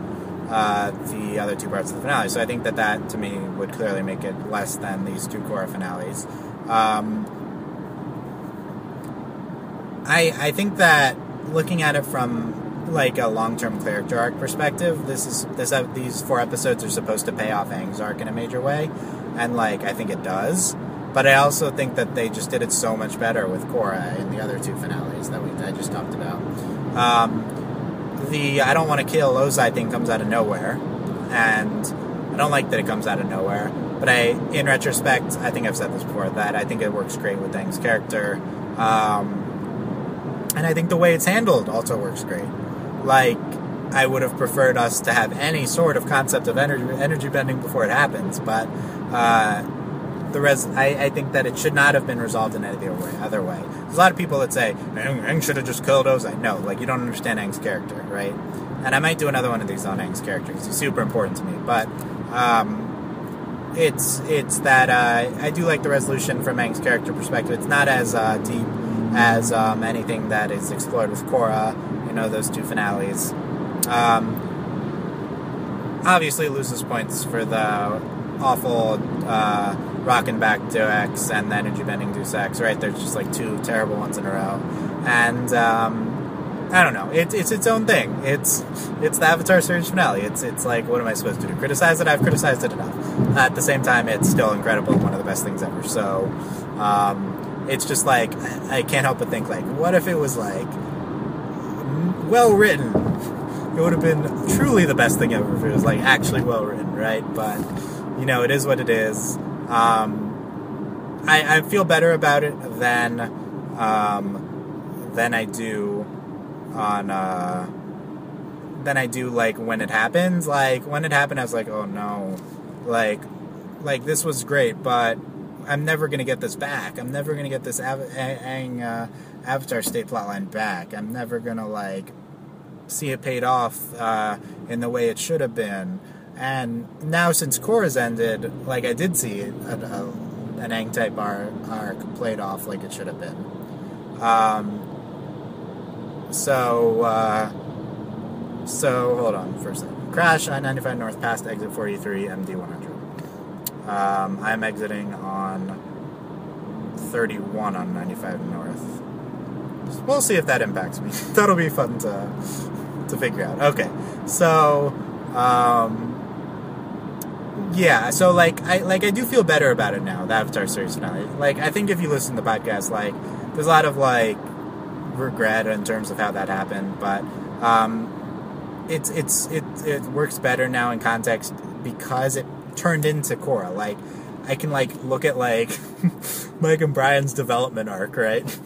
the other two parts of the finale. So I think that, to me, would clearly make it less than these two Korra finales. I think that looking at it from like a long-term character arc perspective, these 4 episodes are supposed to pay off Aang's arc in a major way, and like I think it does. But I also think that they just did it so much better with Korra in the other 2 finales that I just talked about. The I don't want to kill Ozai thing comes out of nowhere, and I don't like that it comes out of nowhere. But in retrospect, I think I've said this before, that I think it works great with Aang's character. And I think the way it's handled also works great. Like, I would have preferred us to have any sort of concept of energy bending before it happens, but I think that it should not have been resolved in any other way. There's a lot of people that say, Aang should have just killed Ozai. No, like, you don't understand Aang's character, right? And I might do another one of these on Aang's character, because he's super important to me, but it's that I do like the resolution from Aang's character perspective. It's not as deep as anything that is explored with Korra, those 2 finales. Obviously loses points for the awful rockin' back to X and the energy bending Deus Ex, right? There's just like 2 terrible ones in a row. And I don't know. It's its own thing. It's the Avatar series finale. It's like, what am I supposed to do? Criticize it? I've criticized it enough. At the same time, it's still incredible and one of the best things ever. So it's just like, I can't help but think, like, what if it was like well written? It would have been truly the best thing ever if it was like actually well written, right? But it is what it is. I feel better about it than I do like when it happens. Like when it happened, I was like, oh no, like this was great, but I'm never gonna get this back. I'm never gonna get this Avatar State plotline back. I'm never gonna like see it paid off in the way it should have been. And now since Korra's ended, like I did see an Aang type arc played off like it should have been. So hold on for a second. Crash I-95 North past exit 43 MD 100. I'm exiting on 31 on 95 North. We'll see if that impacts me. That'll be fun to figure out. Okay, so yeah, so like I do feel better about it now, the Avatar series finale. Like I think if you listen to the podcast, like there's a lot of like regret in terms of how that happened, but it works better now in context because it turned into Korra. Like I can like look at like Mike and Brian's development arc, right?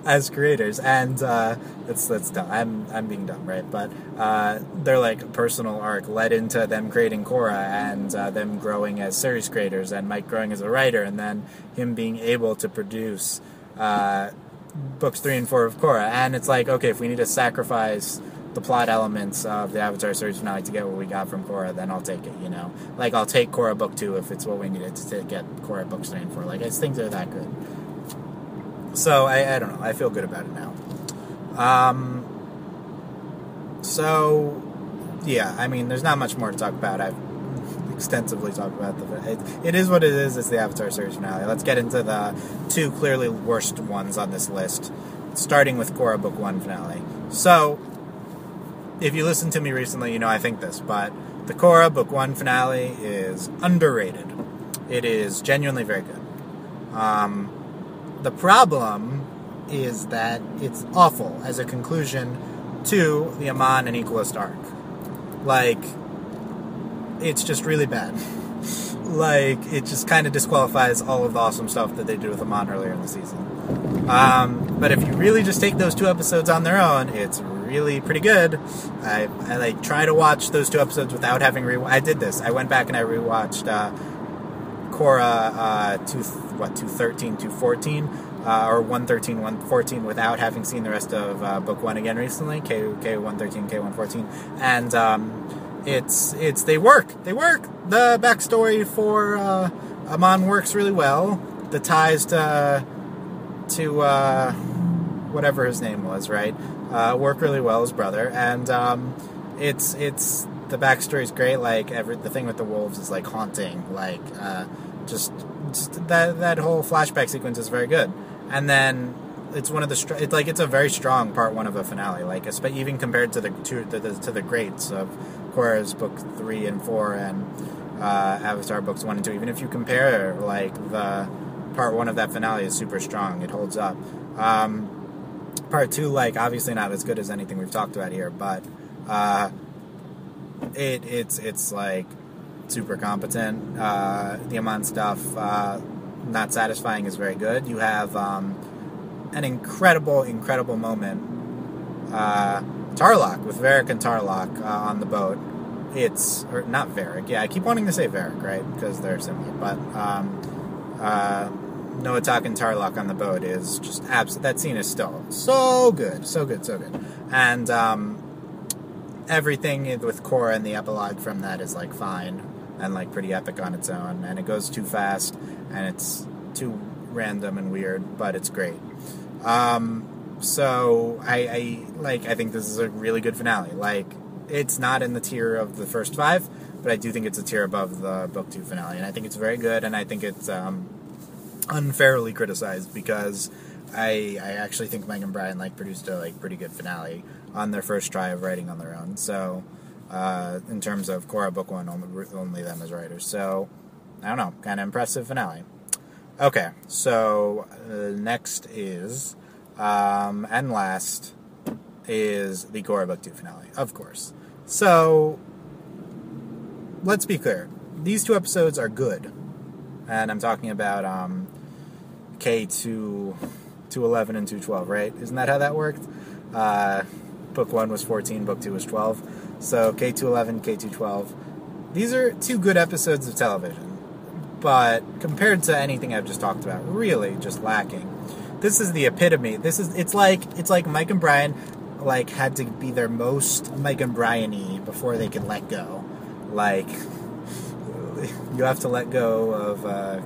As creators, and that's dumb. I'm being dumb, right? But their like personal arc led into them creating Korra and them growing as series creators, and Mike growing as a writer, and then him being able to produce books 3 and 4 of Korra. And it's like, okay, if we need to sacrifice the plot elements of the Avatar series finale to get what we got from Korra, then I'll take it, Like, I'll take Korra book 2 if it's what we needed to get Korra books 3 and 4. Like, I just think they're that good. So, I don't know. I feel good about it now. So, yeah, I mean, there's not much more to talk about. I've extensively talked about it is what it is. It's the Avatar series finale. Let's get into the 2 clearly worst ones on this list, starting with Korra book 1 finale. So, if you listened to me recently, I think this, but the Korra book 1 finale is underrated. It is genuinely very good. The problem is that it's awful as a conclusion to the Amon and Equalist arc. Like, it's just really bad. Like, it just kind of disqualifies all of the awesome stuff that they did with Amon earlier in the season. But if you really just take those 2 episodes on their own, it's really pretty good. I like try to watch those 2 episodes without having I did this. I went back and I rewatched Korra 213, 214, or 113, 114 without having seen the rest of book 1 again recently, K113, K114, and they work. The backstory for Amon works really well. The ties to whatever his name was, right? Work really well, his brother, and it's the backstory is great. Like the thing with the wolves is like haunting. Like just that whole flashback sequence is very good. And then it's one of the it's a very strong part 1 of a finale. Like even compared to the greats of Korra's book 3 and 4 and Avatar books 1 and 2. Even if you compare, like, the part 1 of that finale is super strong. It holds up. Part 2, like, obviously not as good as anything we've talked about here, but it's like super competent. The Amon stuff, not satisfying, is very good. You have an incredible moment. Tarlok, with Varric and Tarlok on the boat. Or not Varric. Yeah, I keep wanting to say Varric, right? Because they're similar. But Noatak and Tarlok on the boat is just absolute. That scene is still so good. So good. And everything with Korra and the epilogue from that is, like, fine and, like, pretty epic on its own. And it goes too fast and it's too random and weird, but it's great. So I think this is a really good finale. Like, it's not in the tier of the first 5, but I do think it's a tier above the book 2 finale, and I think it's very good, and I think it's unfairly criticized, because I actually think Mike and Brian, like, produced a, like, pretty good finale on their first try of writing on their own. So in terms of Korra book 1, only them as writers. So I don't know, kind of impressive finale. Okay, so next is and last is the Korra book 2 finale, of course. So let's be clear, these 2 episodes are good, and I'm talking about K211 and 212, right? Isn't that how that worked? Book 1 was 14, book 2 was 12. So K211, K212. These are 2 good episodes of television, but compared to anything I've just talked about, really just lacking. This is the epitome. It's like Mike and Brian, like, had to be their most Mike and Brian-y before they could let go. Like, you have to let go of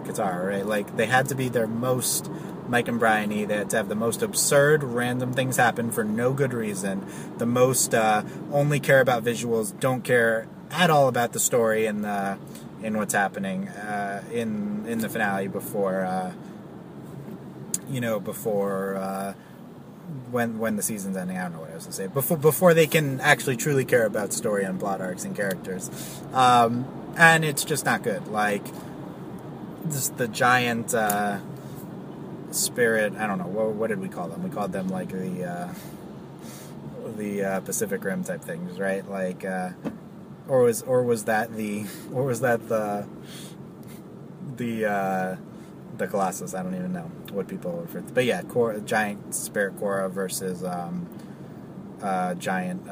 Katara, right? Like, they had to be their most Mike and Brian-y. They had to have the most absurd, random things happen for no good reason. The most only care about visuals, don't care at all about the story and in what's happening in the finale before when the season's ending. I don't know what I was going to say. Before they can actually truly care about story and plot arcs and characters. And it's just not good. Like, just the giant spirit, I don't know, what did we call them? We called them, like, the Pacific Rim type things, right? Like, or was that the Colossus? I don't even know what people refer to. But yeah, giant spirit Korra versus giant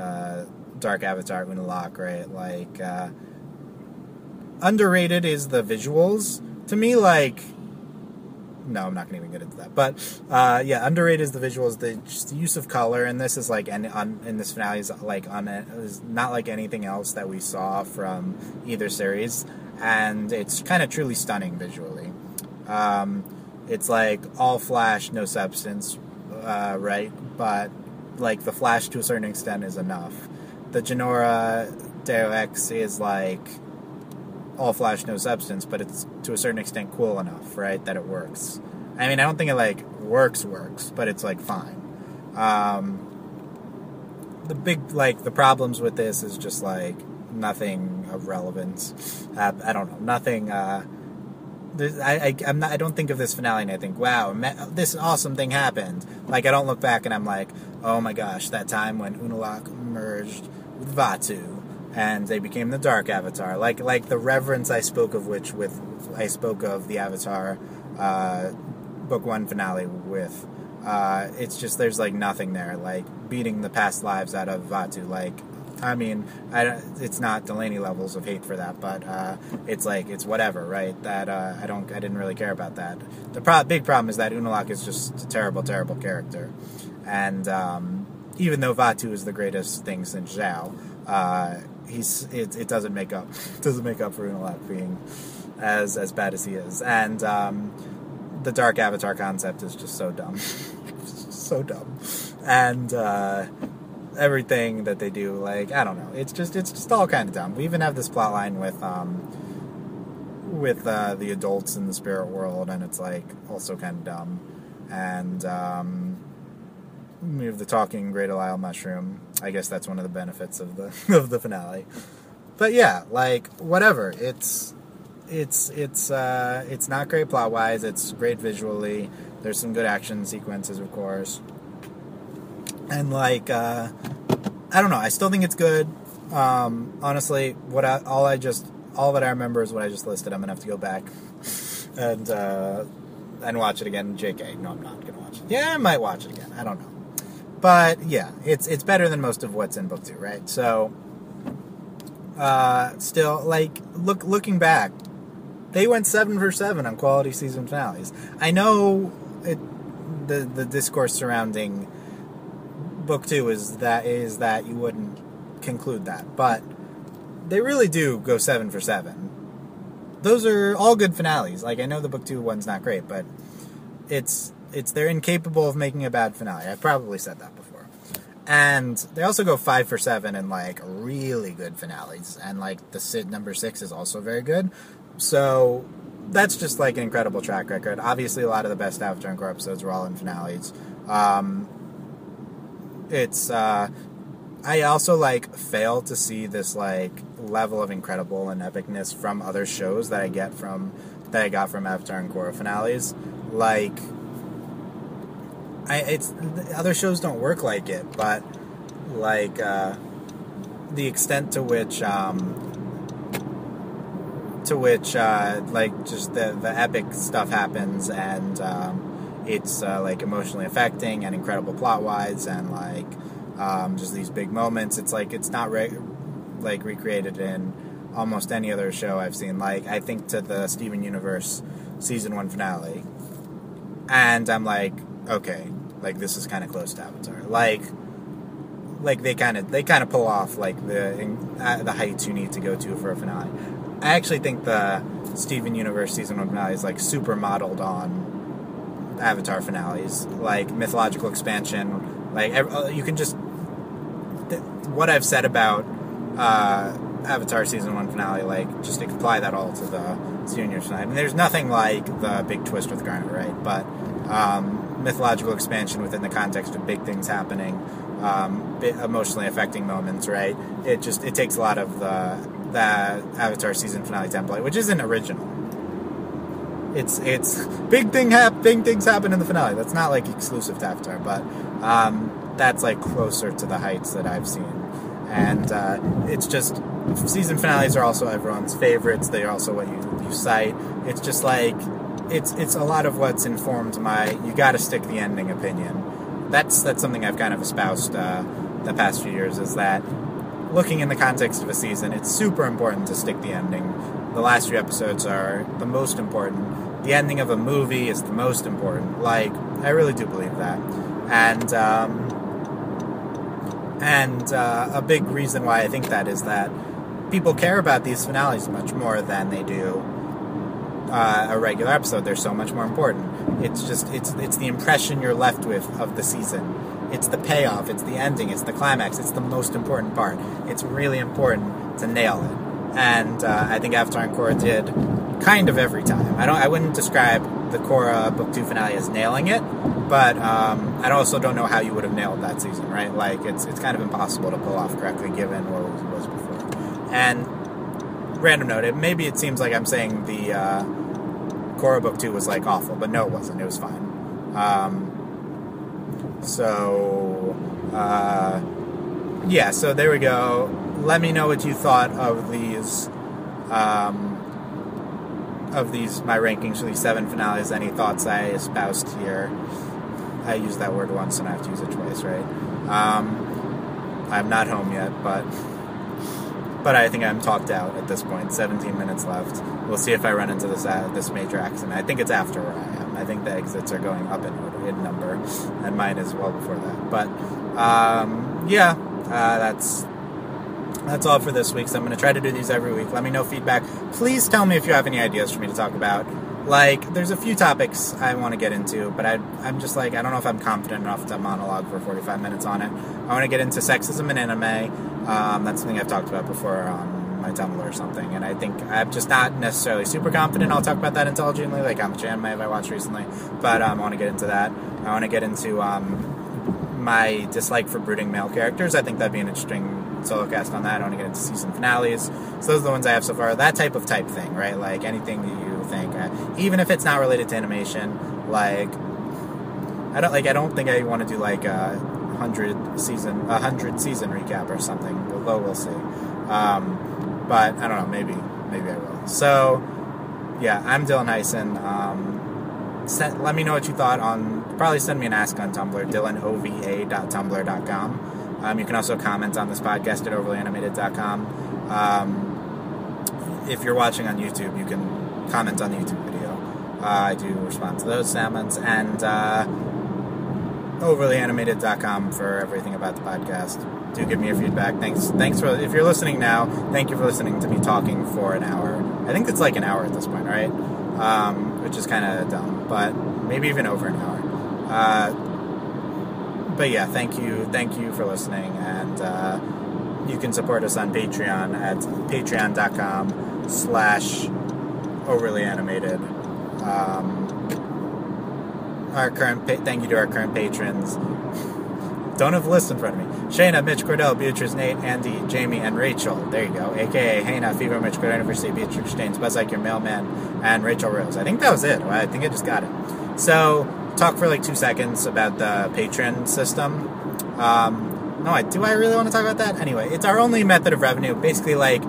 dark avatar Unalaq, right? Like, underrated is the visuals. To me, like, no, I'm not going to even get into that. But yeah, underrated is the visuals. The use of color, and this is like in this finale is like is not like anything else that we saw from either series, and it's kind of truly stunning visually. It's like all flash, no substance, right? But, like, the flash to a certain extent is enough. The Jinora Deo X is like all flash, no substance, but it's to a certain extent cool enough, right, that it works. I mean, I don't think it, like, works, but it's, like, fine. The problems with this is just, like, nothing of relevance. I don't know, nothing, I don't think of this finale and I think, wow, this awesome thing happened. Like, I don't look back and I'm like, oh my gosh, that time when Unalaq merged with Vaatu and they became the Dark Avatar. Like the reverence I spoke of the Avatar book 1 finale with. It's just, there's, like, nothing there. Like, beating the past lives out of Vaatu, like, I mean, it's not Delaney levels of hate for that, but it's like, it's whatever, right? That I didn't really care about that. The big problem is that Unalaq is just a terrible, terrible character, and even though Vaatu is the greatest thing since Zhao, it doesn't make up for Unalaq being as bad as he is, and the Dark Avatar concept is just so dumb, so dumb, and everything that they do, like, I don't know, it's just all kind of dumb. We even have this plot line with the adults in the spirit world, and it's, like, also kind of dumb, and move the talking Great Isle mushroom. I guess that's one of the benefits of the of the finale. But yeah, like whatever. It's not great plot wise. It's great visually. There's some good action sequences, of course. And like I don't know. I still think it's good. Honestly, all that I remember is what I just listed. I'm gonna have to go back and watch it again. JK, no, I'm not gonna watch it. Yeah, I might watch it again. I don't know. But yeah, it's better than most of what's in book 2, right? So, still, like looking back, they went 7 for 7 on quality season finales. I know the discourse surrounding book 2 is that you wouldn't conclude that, but they really do go 7 for 7. Those are all good finales. Like, I know the book 2 one's not great, but they're incapable of making a bad finale. I've probably said that before. And they also go 5 for 7 in like really good finales, and like the number 6 is also very good. So that's just like an incredible track record. Obviously, a lot of the best Avatar and Korra episodes were all in finales. I also like fail to see this like level of incredible and epicness from other shows that I got from Avatar and Korra finales. Like, other shows don't work like it, but like the extent to which like just the epic stuff happens, and it's like emotionally affecting and incredible plot wise, and like just these big moments. It's like it's not like recreated in almost any other show I've seen. Like, I think to the Steven Universe season 1 finale, and I'm like, okay, like this is kind of close to Avatar. Like they kind of pull off like the heights you need to go to for a finale. I actually think the Steven Universe season 1 finale is like super modeled on Avatar finales, like mythological expansion. Like you can just what I've said about Avatar season 1 finale, like just apply that all to the Steven Universe finale. I mean, there's nothing like the big twist with Garnet, right? But mythological expansion within the context of big things happening, emotionally affecting moments, right? It takes a lot of the Avatar season finale template, which isn't original. It's big things happen in the finale. That's not like exclusive to Avatar, but that's like closer to the heights that I've seen. And it's just, season finales are also everyone's favorites. They're also what you cite. It's just like it's a lot of what's informed my you got to stick the ending opinion. That's something I've kind of espoused the past few years, is that looking in the context of a season, it's super important to stick the ending. The last few episodes are the most important. The ending of a movie is the most important. Like, I really do believe that. And a big reason why I think that is that people care about these finales much more than they do a regular episode. They're so much more important. It's the impression you're left with of the season. It's the payoff, it's the ending, it's the climax, it's the most important part. It's really important to nail it. And I think Avatar and Korra did kind of every time. I wouldn't describe the Korra Book 2 finale as nailing it, but I also don't know how you would have nailed that season, right? Like, it's kind of impossible to pull off correctly given what it was before. And, random note, maybe it seems like I'm saying the Korra Book 2 was, like, awful, but no, it wasn't. It was fine. Yeah, so there we go. Let me know what you thought of these, my rankings for these 7 finales. Any thoughts I espoused here? I used that word once and I have to use it twice, right? I'm not home yet, but I think I'm talked out at this point. 17 minutes left. We'll see if I run into this major accident. I think it's after where I am. I think the exits are going up in number, and mine is well before that. But that's all for this week. So I'm going to try to do these every week. Let me know feedback. Please tell me if you have any ideas for me to talk about. Like, there's a few topics I want to get into, but I'm just like, I don't know if I'm confident enough to monologue for 45 minutes on it. I want to get into sexism in anime. That's something I've talked about before on my Tumblr or something, and I think I'm just not necessarily super confident I'll talk about that intelligently, like how much anime have I watched recently, but I want to get into that. I want to get into my dislike for brooding male characters. I think that'd be an interesting solo cast on that. I want to get into season finales. So those are the ones I have so far. That type thing, right? Like anything that you think, even if it's not related to animation, like I don't think I want to do like a 100 season recap or something. Although we'll see. But I don't know. Maybe I will. So yeah, I'm Dylan Hysen. Let me know what you thought on. Probably send me an ask on Tumblr, dyllanova.tumblr.com. You can also comment on this podcast at overlyanimated.com. If you're watching on YouTube, you can comment on the YouTube video. I do respond to those comments, and overlyanimated.com for everything about the podcast. Do give me your feedback. Thanks for, if you're listening now, thank you for listening to me talking for an hour. I think it's like an hour at this point, right? Which is kind of dumb, but maybe even over an hour. But yeah, thank you for listening, and you can support us on Patreon at patreon.com/overlyanimated. Thank you to our current patrons. Don't have a list in front of me. Shayna, Mitch, Cordell, Beatrice, Nate, Andy, Jamie, and Rachel. There you go. A.K.A. Hannah, Fever, Mitch, Cordell, University, Beatrice, James, Buzz Like Your Mailman, and Rachel Rose. I think that was it. I think I just got it. So, talk for like 2 seconds about the Patreon system. Do I really want to talk about that? Anyway, it's our only method of revenue. Basically, like,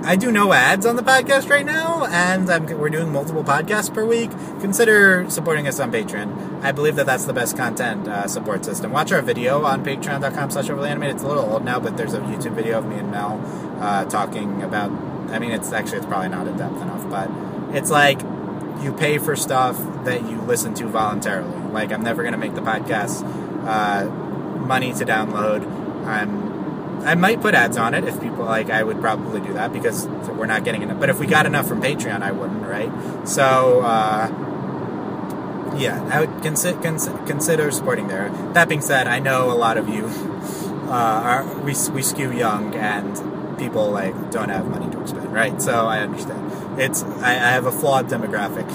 I do no ads on the podcast right now, and we're doing multiple podcasts per week. Consider supporting us on Patreon. I believe that that's the best content support system. Watch our video on patreon.com/overlyanimated. It's a little old now, but there's a YouTube video of me and Mel talking about, it's probably not in depth enough, but it's like you pay for stuff that you listen to voluntarily. Like, I'm never going to make the podcast money to download. I might put ads on it if people, I would probably do that because we're not getting enough. But if we got enough from Patreon, I wouldn't, right? So, yeah, I would consider supporting there. That being said, I know a lot of you we skew young, and people, don't have money to spend, right? So I understand. I have a flawed demographic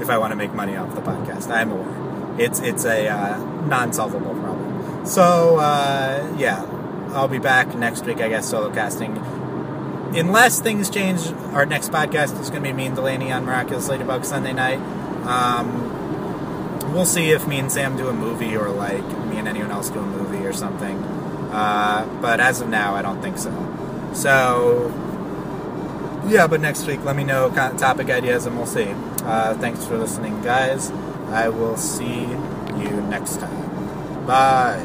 if I want to make money off the podcast. I am aware. It's a non-solvable problem. So, yeah. I'll be back next week, I guess, solo casting. Unless things change, our next podcast is going to be me and Delaney on Miraculous Ladybug Sunday night. We'll see if me and Sam do a movie, or me and anyone else do a movie or something. But as of now, I don't think so. So, yeah, but next week, let me know topic ideas, and we'll see. Thanks for listening, guys. I will see you next time. Bye.